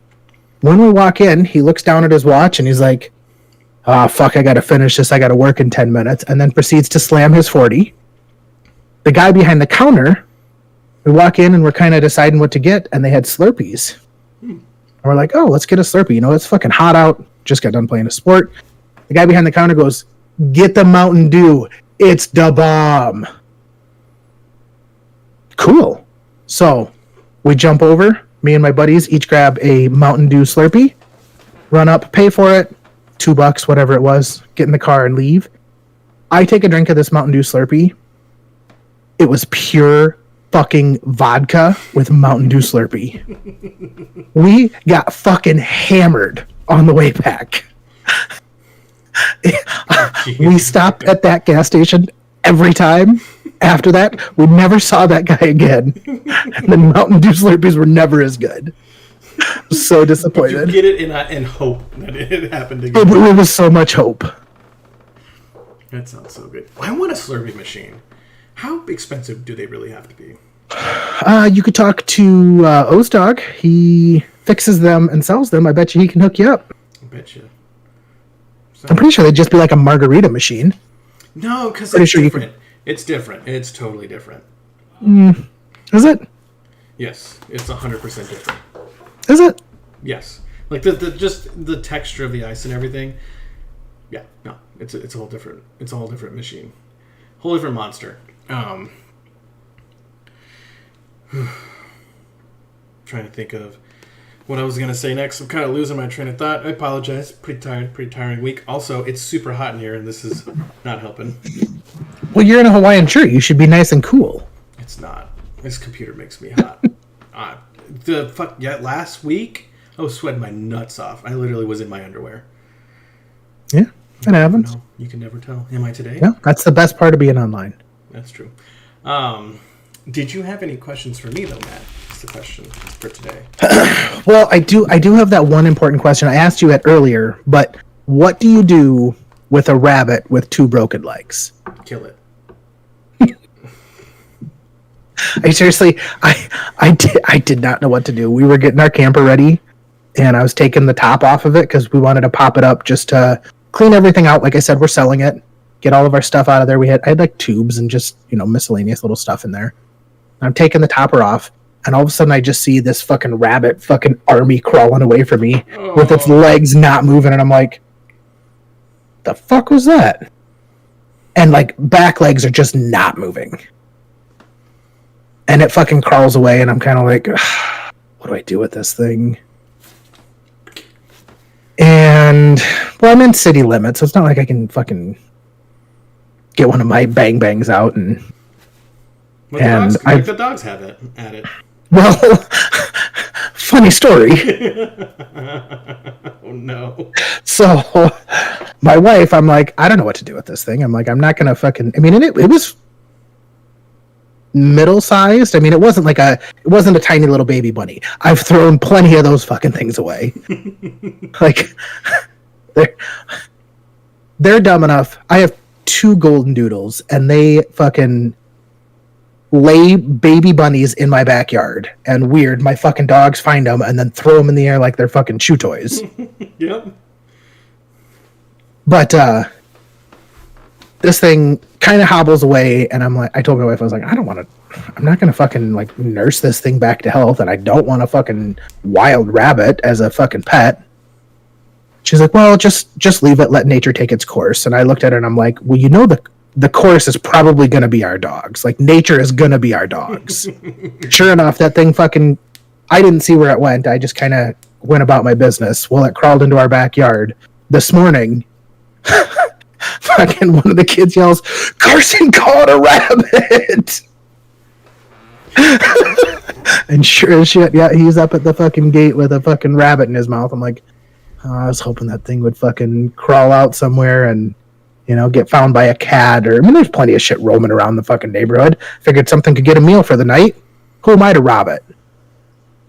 When we walk in, he looks down at his watch, and he's like, fuck, I gotta finish this. I gotta work in 10 minutes. And then proceeds to slam his 40. The guy behind the counter We walk in and we're kind of deciding what to get, and they had Slurpees. And we're like, oh, let's get a Slurpee. You know, it's fucking hot out. Just got done playing a sport. The guy behind the counter goes, get the Mountain Dew. It's the bomb. Cool. So we jump over. Me and my buddies each grab a Mountain Dew Slurpee, run up, pay for it, $2, whatever it was, get in the car and leave. I take a drink of this Mountain Dew Slurpee. It was pure fucking vodka with Mountain Dew Slurpee. We got fucking hammered on the way back. We stopped at that gas station every time. After that, we never saw that guy again. And the Mountain Dew Slurpees were never as good. So disappointed. You get it in hope that it happened again. It was so much hope. That sounds so good. I want a Slurpee machine. How expensive do they really have to be? You could talk to Ozdog. He fixes them and sells them. I bet you he can hook you up. I bet you. I'm pretty sure they'd just be like a margarita machine. No, because it's different. It's different. It's totally different. Is it? Yes, it's 100% different. Is it? Yes, like the texture of the ice and everything. Yeah, no, it's a whole different. It's a whole different machine, whole different monster. Trying to think of what I was gonna say next. I'm kind of losing my train of thought. I apologize. Pretty tiring week. Also, it's super hot in here, and this is not helping. Well, you're in a Hawaiian shirt. You should be nice and cool. It's not. This computer makes me hot. Last week I was sweating my nuts off. I literally was in my underwear. Yeah, that happens. No, you can never tell. Am I today? Yeah, that's the best part of being online. That's true. Did you have any questions for me, though, Matt? That's the question for today. Well, I do have that one important question. I asked you it earlier, but what do you do with a rabbit with 2 broken legs? Kill it. I did not know what to do. We were getting our camper ready, and I was taking the top off of it because we wanted to pop it up just to clean everything out. Like I said, we're selling it. Get all of our stuff out of there. I had like tubes and just, miscellaneous little stuff in there. I'm taking the topper off, and all of a sudden I just see this fucking rabbit fucking army crawling away from me with its legs not moving, and I'm like, the fuck was that? And like back legs are just not moving. And it fucking crawls away, and I'm kind of like, what do I do with this thing? And, well, I'm in city limits, so it's not like I can fucking get one of my bang bangs out and... The dogs have it at it. Well, funny story. Oh, no. So, my wife, I'm like, I don't know what to do with this thing. I'm like, I'm not going to fucking... I mean, it was middle-sized. I mean, it wasn't a tiny little baby bunny. I've thrown plenty of those fucking things away. Like, they're dumb enough. I have 2 golden doodles, and they fucking lay baby bunnies in my backyard. And weird, my fucking dogs find them and then throw them in the air like they're fucking chew toys. Yep. But this thing kind of hobbles away, and I told my wife, I was like, I'm not going to fucking like nurse this thing back to health, and I don't want a fucking wild rabbit as a fucking pet. She's like, well, just leave it, let nature take its course. And I looked at her and I'm like, well, the course is probably going to be our dogs. Like, nature is going to be our dogs. Sure enough, that thing fucking, I didn't see where it went. I just kind of went about my business. Well, it crawled into our backyard this morning. Fucking one of the kids yells, Carson caught a rabbit. And sure as shit, yeah, he's up at the fucking gate with a fucking rabbit in his mouth. I'm like, I was hoping that thing would fucking crawl out somewhere and, get found by a cat. Or, I mean, there's plenty of shit roaming around the fucking neighborhood. Figured something could get a meal for the night. Who am I to rob it?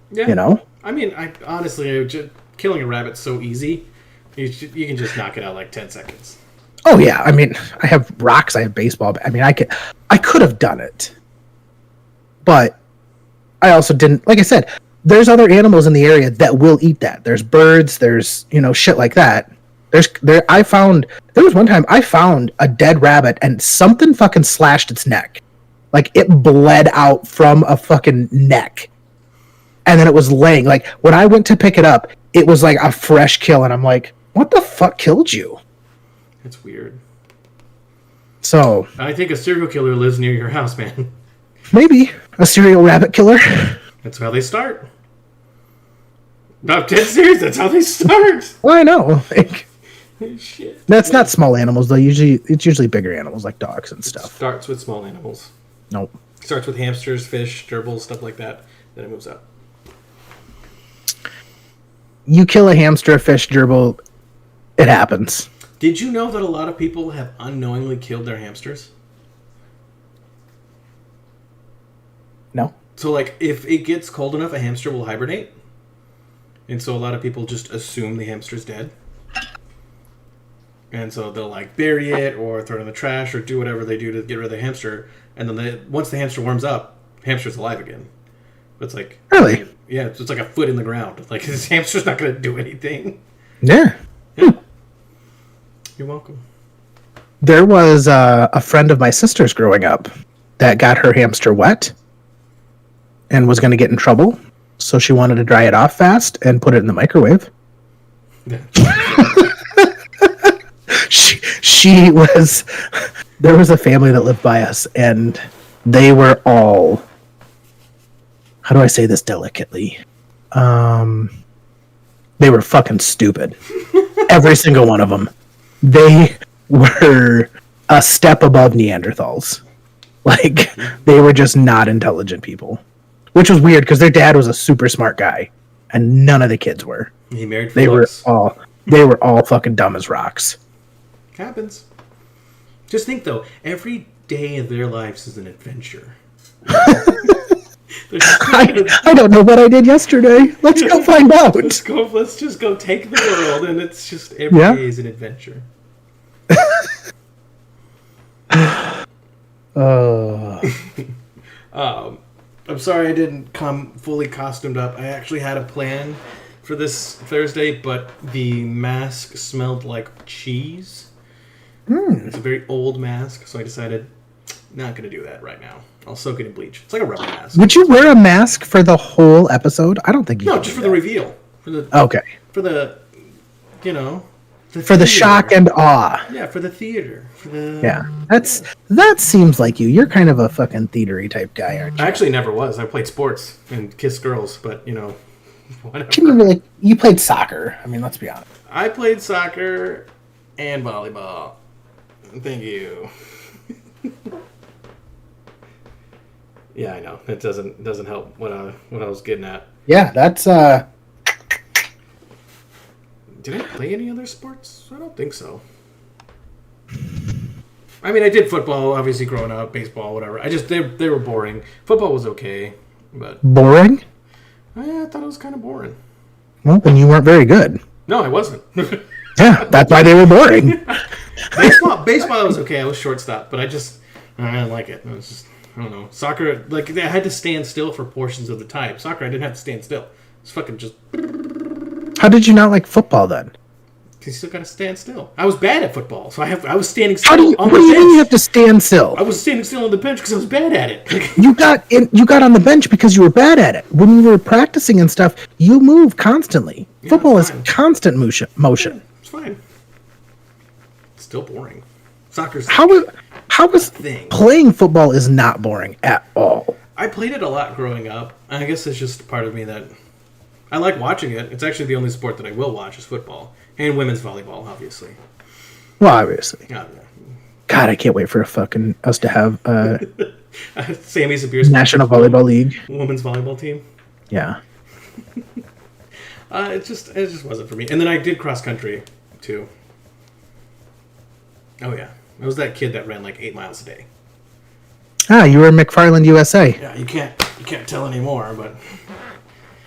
Yeah. I mean, honestly, killing a rabbit's so easy. You can just knock it out like 10 seconds. Oh, yeah. I mean, I have rocks. I have baseball. I mean, I could have done it. But I also didn't. Like I said, there's other animals in the area that will eat that. There's birds. There's, shit like that. There was one time I found a dead rabbit and something fucking slashed its neck. Like, it bled out from a fucking neck. And then it was laying. Like, when I went to pick it up, it was like a fresh kill. And I'm like, what the fuck killed you? That's weird. So. I think a serial killer lives near your house, man. Maybe. A serial rabbit killer. That's how they start. No, I'm dead serious. That's how they start. Well, I know. Like, shit. That's not small animals, though. It's usually bigger animals like dogs and stuff. Starts with small animals. Nope. Starts with hamsters, fish, gerbils, stuff like that. Then it moves up. You kill a hamster, a fish, gerbil, it happens. Did you know that a lot of people have unknowingly killed their hamsters? No. So, like, if it gets cold enough, a hamster will hibernate. And so a lot of people just assume the hamster's dead. And so they'll, like, bury it or throw it in the trash or do whatever they do to get rid of the hamster. And then once the hamster warms up, hamster's alive again. But it's like... Really? Yeah, it's like a foot in the ground. Like, this hamster's not going to do anything. Yeah. You're welcome. There was a friend of my sister's growing up that got her hamster wet and was going to get in trouble. So she wanted to dry it off fast and put it in the microwave. she was... There was a family that lived by us, and they were all... How do I say this delicately? They were fucking stupid. Every single one of them. They were a step above Neanderthals. Like, they were just not intelligent people. Which was weird, because their dad was a super smart guy, and none of the kids were. He married for looks. They were all fucking dumb as rocks. Happens. Just think, though, every day of their lives is an adventure. I don't know what I did yesterday. Let's go find out. Let's just go take the world, and it's just every day is an adventure. I'm sorry I didn't come fully costumed up. I actually had a plan for this Thursday, but the mask smelled like cheese. It's a very old mask, so I decided not going to do that right now. I'll soak it in bleach. It's like a rubber mask. Would you wear a mask for the whole episode? I don't think you. No, just for the reveal. Okay. For the, you know. For the shock and awe. Yeah, for the theater. Yeah, that seems like you. You're kind of a fucking theatery type guy, aren't you? I actually never was. I played sports and kissed girls, but, you know, whatever. Can you really? You played soccer. I mean, let's be honest. I played soccer and volleyball. Thank you. Yeah, I know. It doesn't help what I was getting at. Yeah, that's Did I play any other sports? I don't think so. I mean, I did football, obviously, growing up, baseball, whatever. They were boring. Football was okay, but... Boring? I thought it was kind of boring. Well, then you weren't very good. No, I wasn't. Yeah, that's why they were boring. Baseball was okay. I was shortstop, but I didn't like it. It was just, I don't know. Soccer, like, I had to stand still for portions of the time. Soccer, I didn't have to stand still. It's fucking just... How did you not like football then? Because you still got to stand still. I was bad at football, so I was standing still on the bench. What do you mean you have to stand still? I was standing still on the bench because I was bad at it. You got on the bench because you were bad at it. When you were practicing and stuff, you move constantly. Yeah, football is constant motion. Yeah, it's fine. It's still boring. Soccer's how is playing football is not boring at all. I played it a lot growing up. I guess it's just part of me that I like watching it. It's actually the only sport that I will watch is football. And women's volleyball, obviously. Well, obviously. Yeah. God, I can't wait for us to have Sammies and Beers National Volleyball League. Women's volleyball team. Yeah. It just wasn't for me. And then I did cross country too. Oh yeah. I was that kid that ran like 8 miles a day. Ah, you were in McFarland, USA. Yeah, you can't tell anymore, but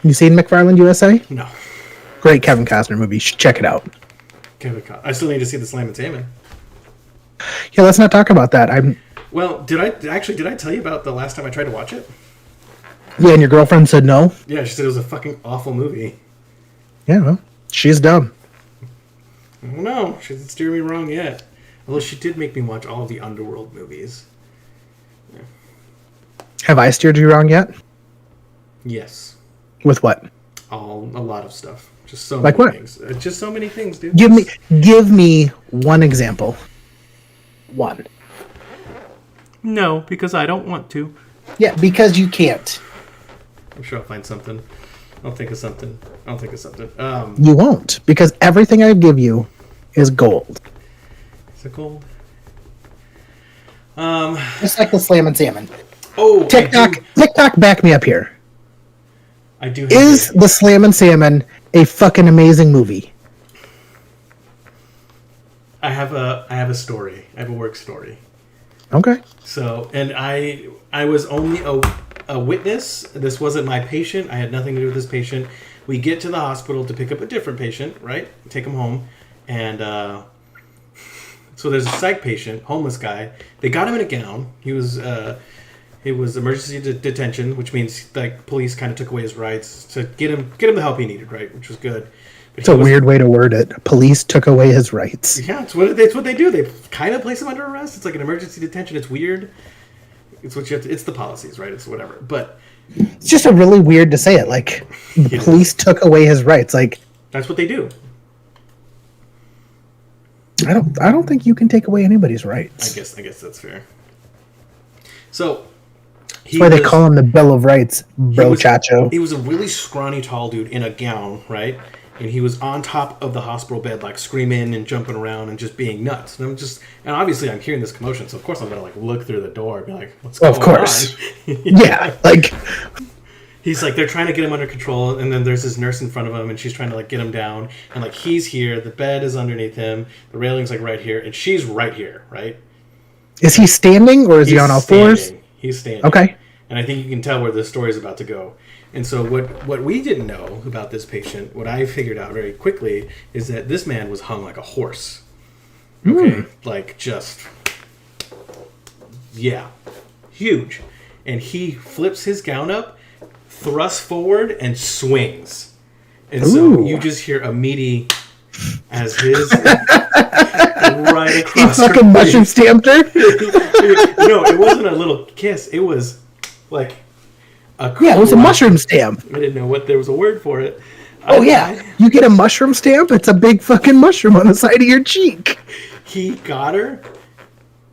you seen McFarland, USA? No. Great Kevin Costner movie. You should check it out. Kevin Costner. I still need to see the Slam and Salmon. Yeah, let's not talk about that. Well, did I tell you about the last time I tried to watch it? Yeah, and your girlfriend said no? Yeah, she said it was a fucking awful movie. Yeah, well, she's dumb. I don't know. She didn't steer me wrong yet. Although she did make me watch all of the Underworld movies. Yeah. Have I steered you wrong yet? Yes. With what? A lot of stuff. Just so Like many what? things. Just so many things, dude. Give me one example. One. No, because I don't want to. Yeah, because you can't. I'm sure I'll find something. I'll think of something. You won't, because everything I give you is gold. Is it gold? Just like the Slam and Salmon. Oh, TikTok, back me up here. I do. Is the Slam and Salmon a fucking amazing movie? I have a story. I have a work story. Okay. So, and I was only a witness. This wasn't my patient. I had nothing to do with this patient. We get to the hospital to pick up a different patient, right? Take him home, and so there's a psych patient, homeless guy. They got him in a gown. He was emergency detention, which means like police kind of took away his rights to get him the help he needed, right? Which was good. But it's a weird way to word it. Police took away his rights. Yeah, it's what they do. They kind of place him under arrest. It's like an emergency detention. It's weird. It's what you have to. It's the policies, right? It's whatever. But it's just a really weird to say it. Like the police took away his rights. Like that's what they do. I don't think you can take away anybody's rights. I guess that's fair. So that's why they call him the Bill of Rights, bro chacho. He was a really scrawny, tall dude in a gown, right? And he was on top of the hospital bed, like screaming and jumping around and just being nuts. And obviously I'm hearing this commotion, so of course I'm gonna like look through the door and be like, what's going on? Of course. Yeah, like he's like, they're trying to get him under control, and then there's this nurse in front of him, and she's trying to like get him down, and like he's here, the bed is underneath him, the railing's like right here, and she's right here, right? Is he standing or is he on all fours? He's standing. Okay. And I think you can tell where this story is about to go. And so what we didn't know about this patient, what I figured out very quickly, is that this man was hung like a horse. Okay? Like just, yeah, huge. And he flips his gown up, thrusts forward, and swings. And so you just hear a meaty as his right across. He fucking mushroom stamped her? No, it wasn't a little kiss. It was like it was a mushroom stamp. I didn't know what there was a word for it. You get a mushroom stamp. It's a big fucking mushroom on the side of your cheek. He got her,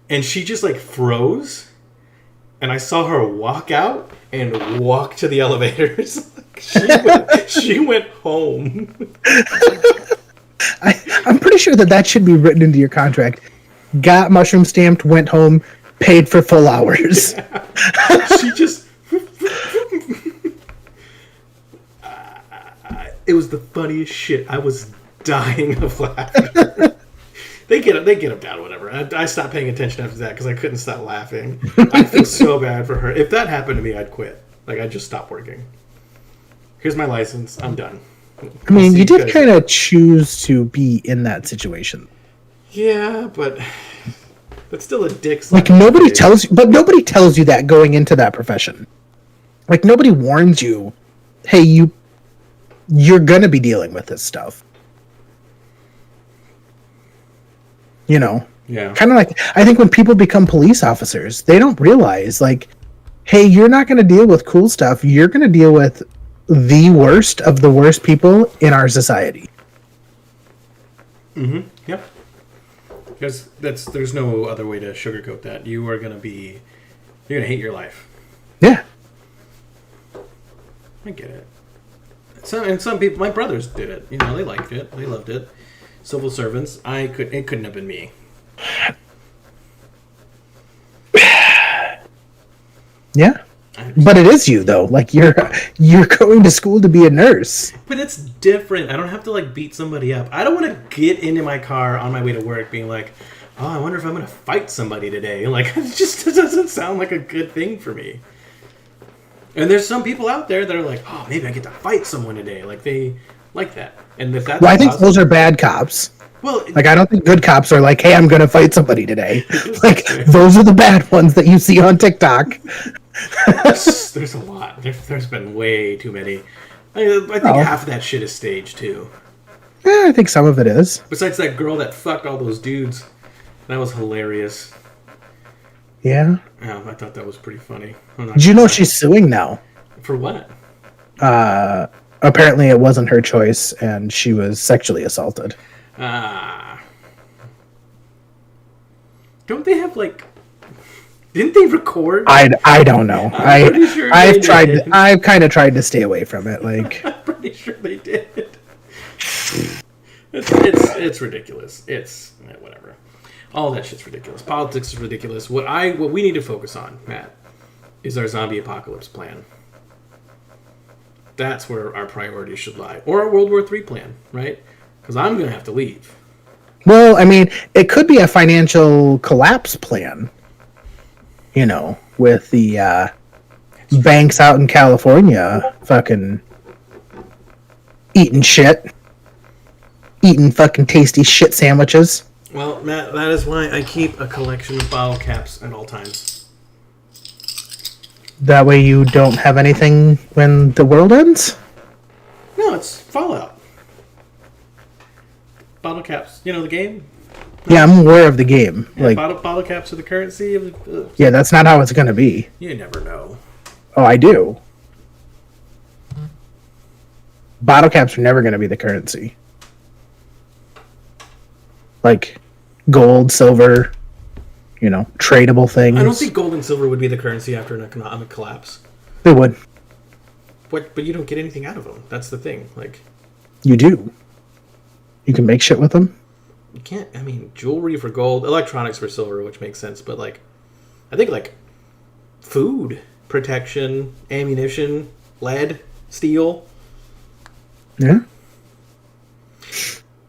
and she just like froze, and I saw her walk out and walk to the elevators. she went home. I'm pretty sure that should be written into your contract. Got mushroom stamped, went home, paid for full hours. Yeah. She just. It was the funniest shit. I was dying of laughter. They get him down, whatever. I stopped paying attention after that because I couldn't stop laughing. I feel so bad for her. If that happened to me, I'd quit. Like, I'd just stop working. Here's my license. I'm done. I mean, you did kind of choose to be in that situation. Yeah, but still a dick. Like nobody tells you that going into that profession. Like nobody warns you, hey, you're gonna be dealing with this stuff. You know? Yeah. Kind of like, I think when people become police officers, they don't realize, like, hey, you're not gonna deal with cool stuff. You're gonna deal with the worst of the worst people in our society. Mm-hmm. Yep. Because there's no other way to sugarcoat that. You're gonna hate your life. Yeah. I get it. Some people, my brothers did it. You know, they liked it. They loved it. Civil servants. It couldn't have been me. Yeah. But it is you though. Like you're going to school to be a nurse. But it's different. I don't have to like beat somebody up. I don't want to get into my car on my way to work being like, oh, I wonder if I'm going to fight somebody today. Like, it just doesn't sound like a good thing for me. And there's some people out there that are like, oh, maybe I get to fight someone today. Like, they like that. And if that's I think those are bad cops. Well, like, I don't think good cops are like, hey, I'm going to fight somebody today. Like, those are the bad ones that you see on TikTok. There's a lot. There's been way too many. I think half of that shit is staged, too. Yeah, I think some of it is. Besides that girl that fucked all those dudes. That was hilarious. Yeah. Oh, I thought that was pretty funny. Did you know she's suing now? For what? Apparently it wasn't her choice, and she was sexually assaulted. Don't they have like? Didn't they record? I don't know. I'm pretty sure I've they tried. did. I've kind of tried to stay away from it. Like, I'm pretty sure they did. It's ridiculous. It's whatever. All that shit's ridiculous. Politics is ridiculous. What we need to focus on, Matt, is our zombie apocalypse plan. That's where our priorities should lie, or our World War III plan, right? Because I'm gonna have to leave. well, I mean, it could be a financial collapse plan. You know, with the banks out in California, fucking eating fucking tasty shit sandwiches. Well, Matt, that is why I keep a collection of bottle caps at all times. That way you don't have anything when the world ends? No, it's Fallout. Bottle caps. You know the game? Yeah, I'm aware of the game. Yeah, like, bottle caps are the currency of... yeah, that's not how it's going to be. You never know. Oh, I do. Bottle caps are never going to be the currency. Like, gold, silver, tradable things. I don't think gold and silver would be the currency after an economic collapse. They would. But you don't get anything out of them. That's the thing. Like, You do. You can make shit with them. you can't... I mean, jewelry for gold, electronics for silver, which makes sense. But, like, I think, like, food, protection, ammunition, lead, steel. Yeah.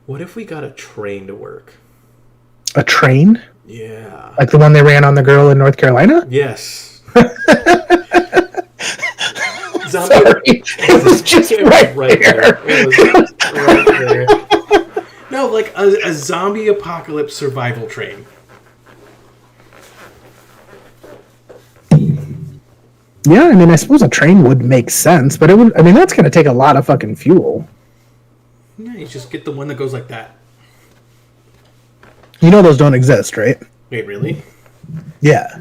What if we got a train to work? A train? Yeah. Like the one they ran on the girl in North Carolina? Yes. Sorry. It was just right there. It was right there. No, like a zombie apocalypse survival train. Yeah, I mean, I suppose a train would make sense, but that's going to take a lot of fucking fuel. Yeah, you just get the one that goes like that. You know those don't exist, right? Wait, really? Yeah.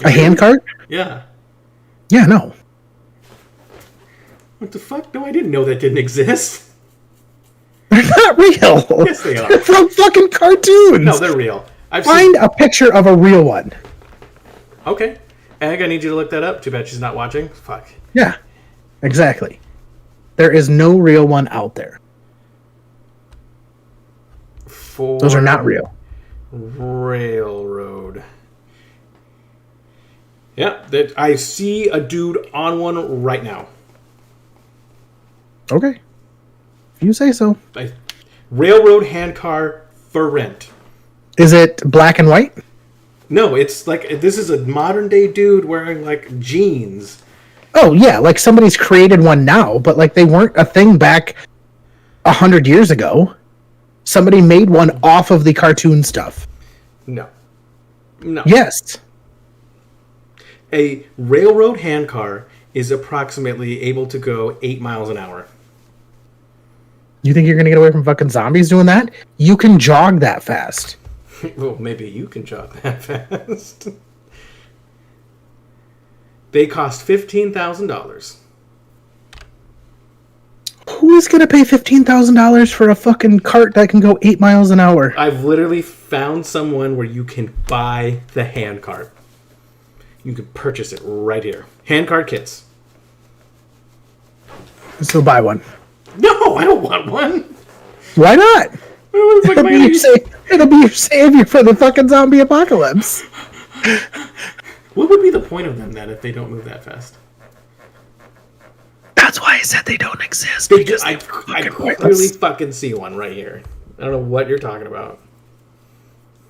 A handcart? Yeah. Yeah, no. What the fuck? No, I didn't know that didn't exist. They're not real. Yes, they are. They're from fucking cartoons. No, they're real. Find a picture of a real one. Okay. Egg, I need you to look that up. Too bad she's not watching. Fuck. Yeah, exactly. There is no real one out there. Those are not real. Railroad. Yeah, I see a dude on one right now. Okay. If you say so. Railroad handcar for rent. Is it black and white? No, it's like, this is a modern day dude wearing like jeans. Oh, yeah, like somebody's created one now, but like they weren't a thing back 100 years ago. Somebody made one off of the cartoon stuff. No. Yes. A railroad handcar is approximately able to go 8 miles an hour. You think you're going to get away from fucking zombies doing that? You can jog that fast. Well, maybe you can jog that fast. They cost $15,000. Who is going to pay $15,000 for a fucking cart that can go 8 miles an hour? I've literally found someone where you can buy the handcart. You can purchase it right here. Handcart kits. So buy one. No, I don't want one. Why not? It's like It'll be your savior for the fucking zombie apocalypse. What would be the point of them then if they don't move that fast? That's why I said they don't exist. I clearly fucking see one right here. I don't know what you're talking about.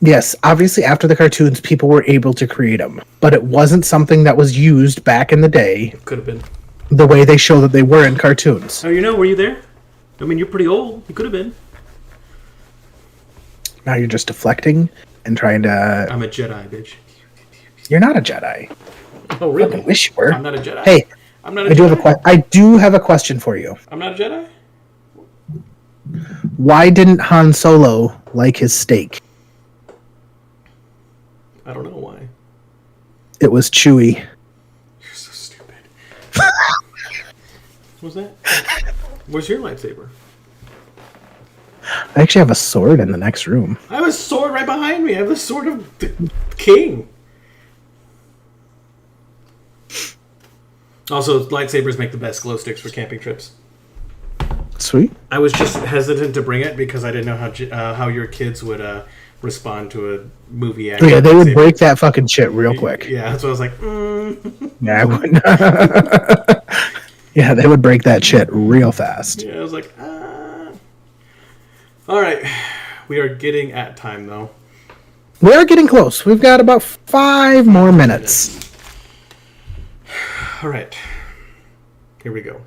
Yes, obviously after the cartoons, people were able to create them. But it wasn't something that was used back in the day Could have been. the way they show that they were in cartoons. Oh, were you there? I mean, you're pretty old. You could have been. Now you're just deflecting and trying to... I'm a Jedi, bitch. You're not a Jedi. Oh, really? I wish you were. I'm not a Jedi. Hey, I'm not a Jedi. I do have a question for you. I'm not a Jedi? Why didn't Han Solo like his steak? It was Chewy. You're so stupid. What was that? Where's your lightsaber? I actually have a sword in the next room. I have a sword right behind me. I have the sword of the king. Also, lightsabers make the best glow sticks for camping trips. Sweet. I was just hesitant to bring it because I didn't know how your kids would respond to a movie. Oh, yeah, they would break that fucking shit real quick. Yeah, that's what I was like. Yeah, I wouldn't. Yeah, they would break that shit real fast. Yeah, I was like, All right, we are getting at time though. We are getting close. We've got about 5 more minutes. All right, here we go.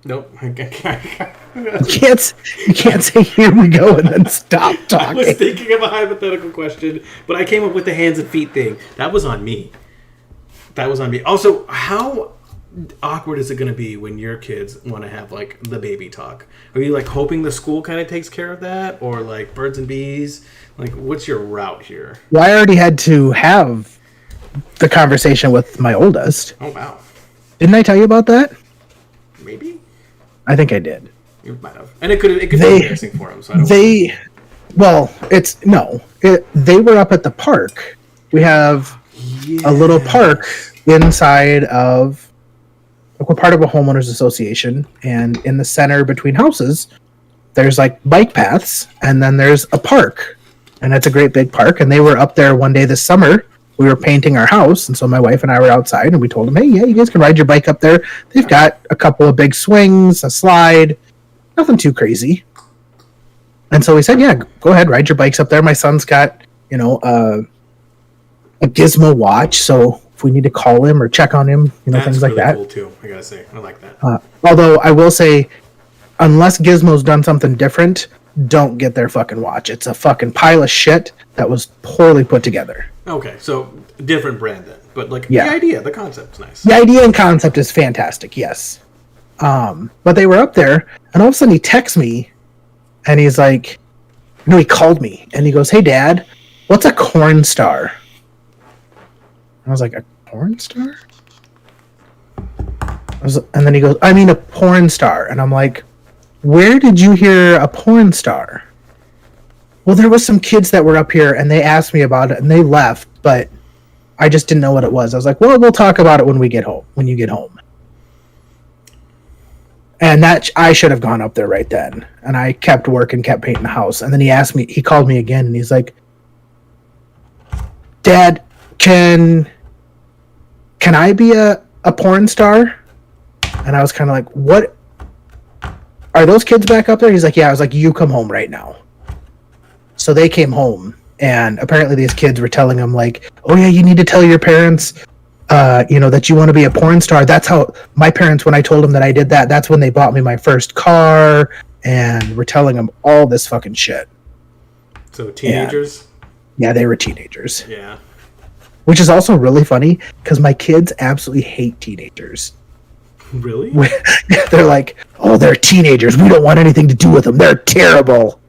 Nope. You can't say "here we go" and then stop talking. I was thinking of a hypothetical question, but I came up with the hands and feet thing. That was on me. Also, how awkward is it going to be when your kids want to have like the baby talk? Are you like hoping the school kind of takes care of that, or like birds and bees? Like, what's your route here? Well, I already had to have the conversation with my oldest. Oh wow! Didn't I tell you about that? Maybe. I think I did. You might have, and it could be embarrassing for them. So I don't. They were up at the park. We have a little park inside of. We're part of a homeowners association, and in the center between houses, there's like bike paths, and then there's a park, and it's a great big park. And they were up there one day this summer. We were painting our house, and so my wife and I were outside, and we told them, "Hey, yeah, you guys can ride your bike up there. They've got a couple of big swings, a slide, nothing too crazy." And so we said, "Yeah, go ahead, ride your bikes up there." My son's got, a Gizmo watch, so if we need to call him or check on him, That's things like really that. cool too. I gotta say, I like that. Although I will say, unless Gizmo's done something different, don't get their fucking watch. It's a fucking pile of shit that was poorly put together. Okay, so different brand then, but like Yeah. the idea, the concept's nice. The idea and concept is fantastic, yes. But they were up there, and all of a sudden he texts me, and he's like, no, he called me, and he goes, "Hey, Dad, what's a corn star?" I was like, "A porn star?" And then he goes, "I mean a porn star." And I'm like, "Where did you hear a porn star?" "Well, there was some kids that were up here, and they asked me about it, and they left, but I just didn't know what it was." I was like, "Well, we'll talk about it when you get home." And that I should have gone up there right then. And I kept working, kept painting the house. And then he called me again, and he's like, "Dad, can I be a porn star?" And I was kind of like, "What? Are those kids back up there?" He's like, "Yeah." I was like, "You come home right now." So they came home, and apparently these kids were telling him like, "Oh yeah, you need to tell your parents, that you want to be a porn star. That's how my parents, when I told them that I did that, that's when they bought me my first car." And we're telling them all this fucking shit. So teenagers? Yeah, they were teenagers. Yeah. Which is also really funny because my kids absolutely hate teenagers. Really? They're like, "Oh, they're teenagers. We don't want anything to do with them. They're terrible."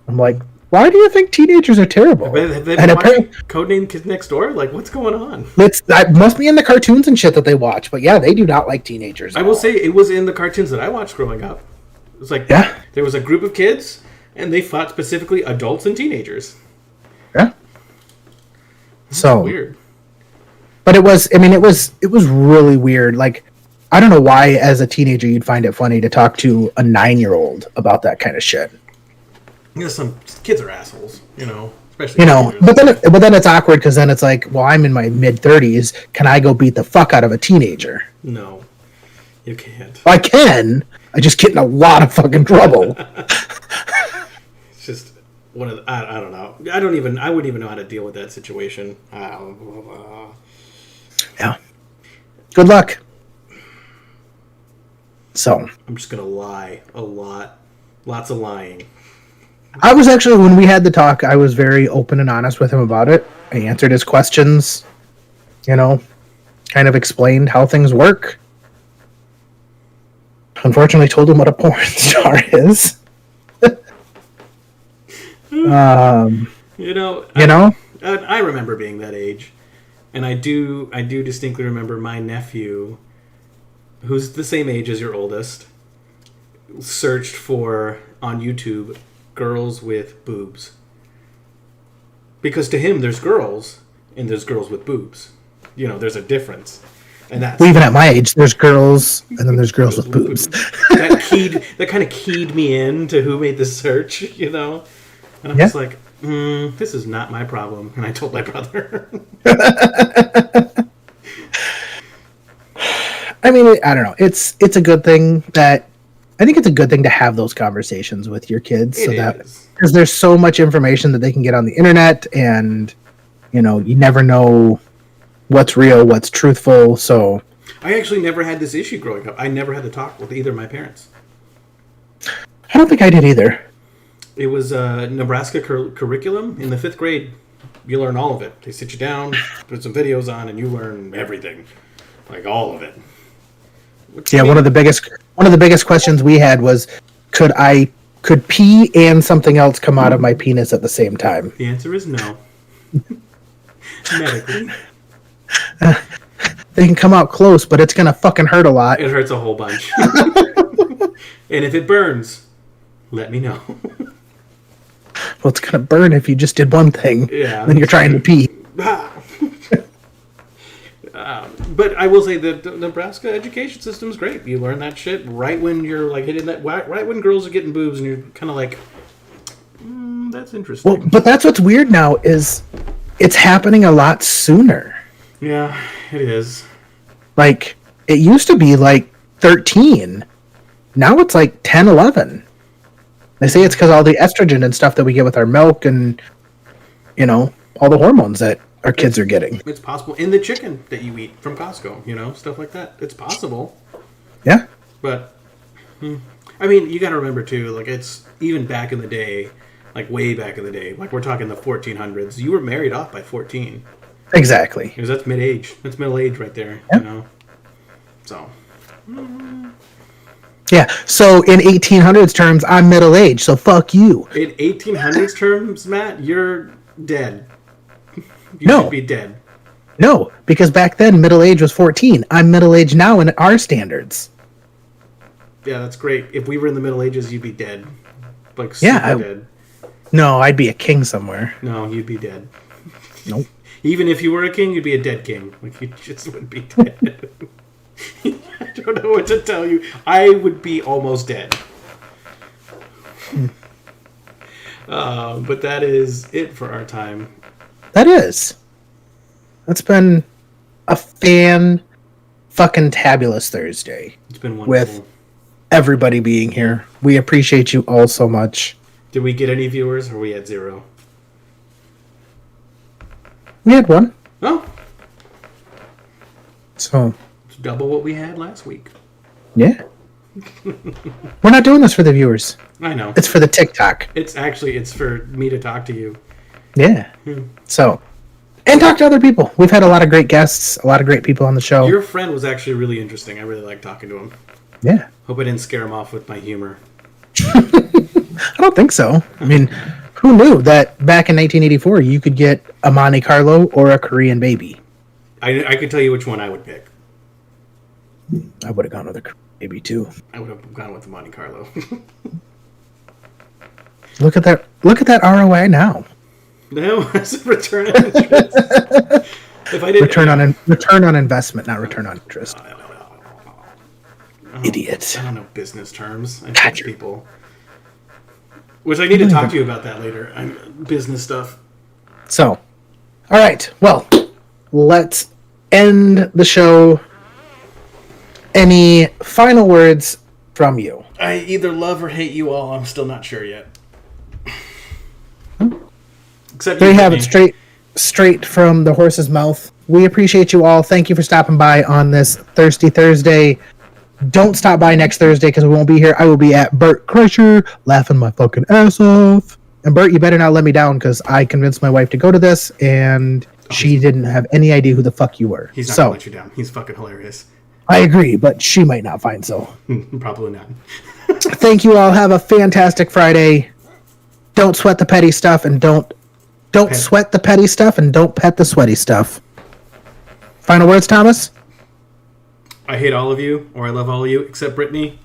I'm like, why do you think teenagers are terrible? Have they been watching Codename Kids Next Door? Like, what's going on? That must be in the cartoons and shit that they watch. But yeah, they do not like teenagers. I will say it was in the cartoons that I watched growing up. It was like, there was a group of kids, and they fought specifically adults and teenagers. Yeah. That's so weird. But it was really weird. Like, I don't know why, as a teenager, you'd find it funny to talk to a 9-year-old about that kind of shit. You know, some kids are assholes, especially but then it's awkward because then it's like, well, I'm in my mid-30s. Can I go beat the fuck out of a teenager? No, you can't. I can. I just get in a lot of fucking trouble. It's just one of the, I don't know. I wouldn't even know how to deal with that situation. Yeah. Good luck. So I'm just gonna lie a lot. Lots of lying. I was actually, when we had the talk, I was very open and honest with him about it. I answered his questions, kind of explained how things work. Unfortunately, told him what a porn star is. Yeah, You know, You know? I remember being that age, and I do distinctly remember my nephew, who's the same age as your oldest, searched for on YouTube girls with boobs, because to him there's girls and there's girls with boobs. You know, there's a difference, and that's Well, even at my age, there's girls, and then there's girls with boobs. that kind of keyed me in to who made the search. You know, and I'm just like. This is not my problem, and I told my brother. I mean, I don't know. It's a good thing that I think it's a good thing to have those conversations with your kids, because there's so much information that they can get on the internet, and you never know what's real, what's truthful. So I actually never had this issue growing up. I never had to talk with either of my parents. I don't think I did either. It was a Nebraska curriculum in the 5th grade. You learn all of it. They sit you down, put some videos on, and you learn everything, like all of it. Yeah, one of the biggest questions we had was, could pee and something else come out of my penis at the same time? The answer is no. Medically, they can come out close, but it's gonna fucking hurt a lot. It hurts a whole bunch. And if it burns, let me know. Well, it's gonna burn if you just did one thing. Yeah. Then you're trying to pee. But I will say that the Nebraska education system is great. You learn that shit right when you're like hitting that, right when girls are getting boobs, and you're kind of like, that's interesting. Well, but that's what's weird now is it's happening a lot sooner. Yeah, it is. Like, it used to be like 13. Now it's like 10, 11. They say it's because all the estrogen and stuff that we get with our milk and, all the hormones that our kids are getting. It's possible. In the chicken that you eat from Costco, stuff like that. It's possible. Yeah. But, I mean, you got to remember, too, like, it's even back in the day, like, way back in the day, like, we're talking the 1400s, you were married off by 14. Exactly. Because that's mid-age. That's middle age right there, So. Yeah, so in 1800s terms, I'm middle-aged, so fuck you. In 1800s terms, Matt, you're dead. You should be dead. No, because back then, middle age was 14. I'm middle-aged now in our standards. Yeah, that's great. If we were in the Middle Ages, you'd be dead. Like, super dead. No, I'd be a king somewhere. No, you'd be dead. Nope. Even if you were a king, you'd be a dead king. Like, you just wouldn't be dead. I don't know what to tell you. I would be almost dead. But that is it for our time. That is. That's been a fucking-tabulous Thursday. It's been wonderful. With everybody being here. We appreciate you all so much. Did we get any viewers, or we had 0? We had 1. Oh. So. It's double what we had last week. Yeah. We're not doing this for the viewers. I know. It's for the TikTok. It's for me to talk to you. Yeah. So. And talk to other people. We've had a lot of great guests, a lot of great people on the show. Your friend was actually really interesting. I really liked talking to him. Yeah. Hope I didn't scare him off with my humor. I don't think so. I mean, who knew that back in 1984 you could get a Monte Carlo or a Korean baby? I could tell you which one I would pick. I would have gone with a Korean baby too. I would have gone with the Monte Carlo. Look at that ROI now. No, it's a return on interest. If I didn't return on investment, not return on interest. Idiot. I don't know business terms. I teach people. Which I need to talk to you about that later. Business stuff. So, all right. Well, let's end the show. Any final words from you? I either love or hate you all. I'm still not sure yet. Except there you have it, straight from the horse's mouth. We appreciate you all. Thank you for stopping by on this Thirsty Thursday. Don't stop by next Thursday because we won't be here. I will be at Bert Kreischer laughing my fucking ass off. And Bert, you better not let me down because I convinced my wife to go to this and she didn't have any idea who the fuck you were. He's not going to let you down. He's fucking hilarious. I agree, but she might not find so. Probably not. Thank you all. Have a fantastic Friday. Don't sweat the petty stuff and don't Don't sweat the petty stuff and don't pet the sweaty stuff. Final words, Thomas? I hate all of you, or I love all of you, except Brittany.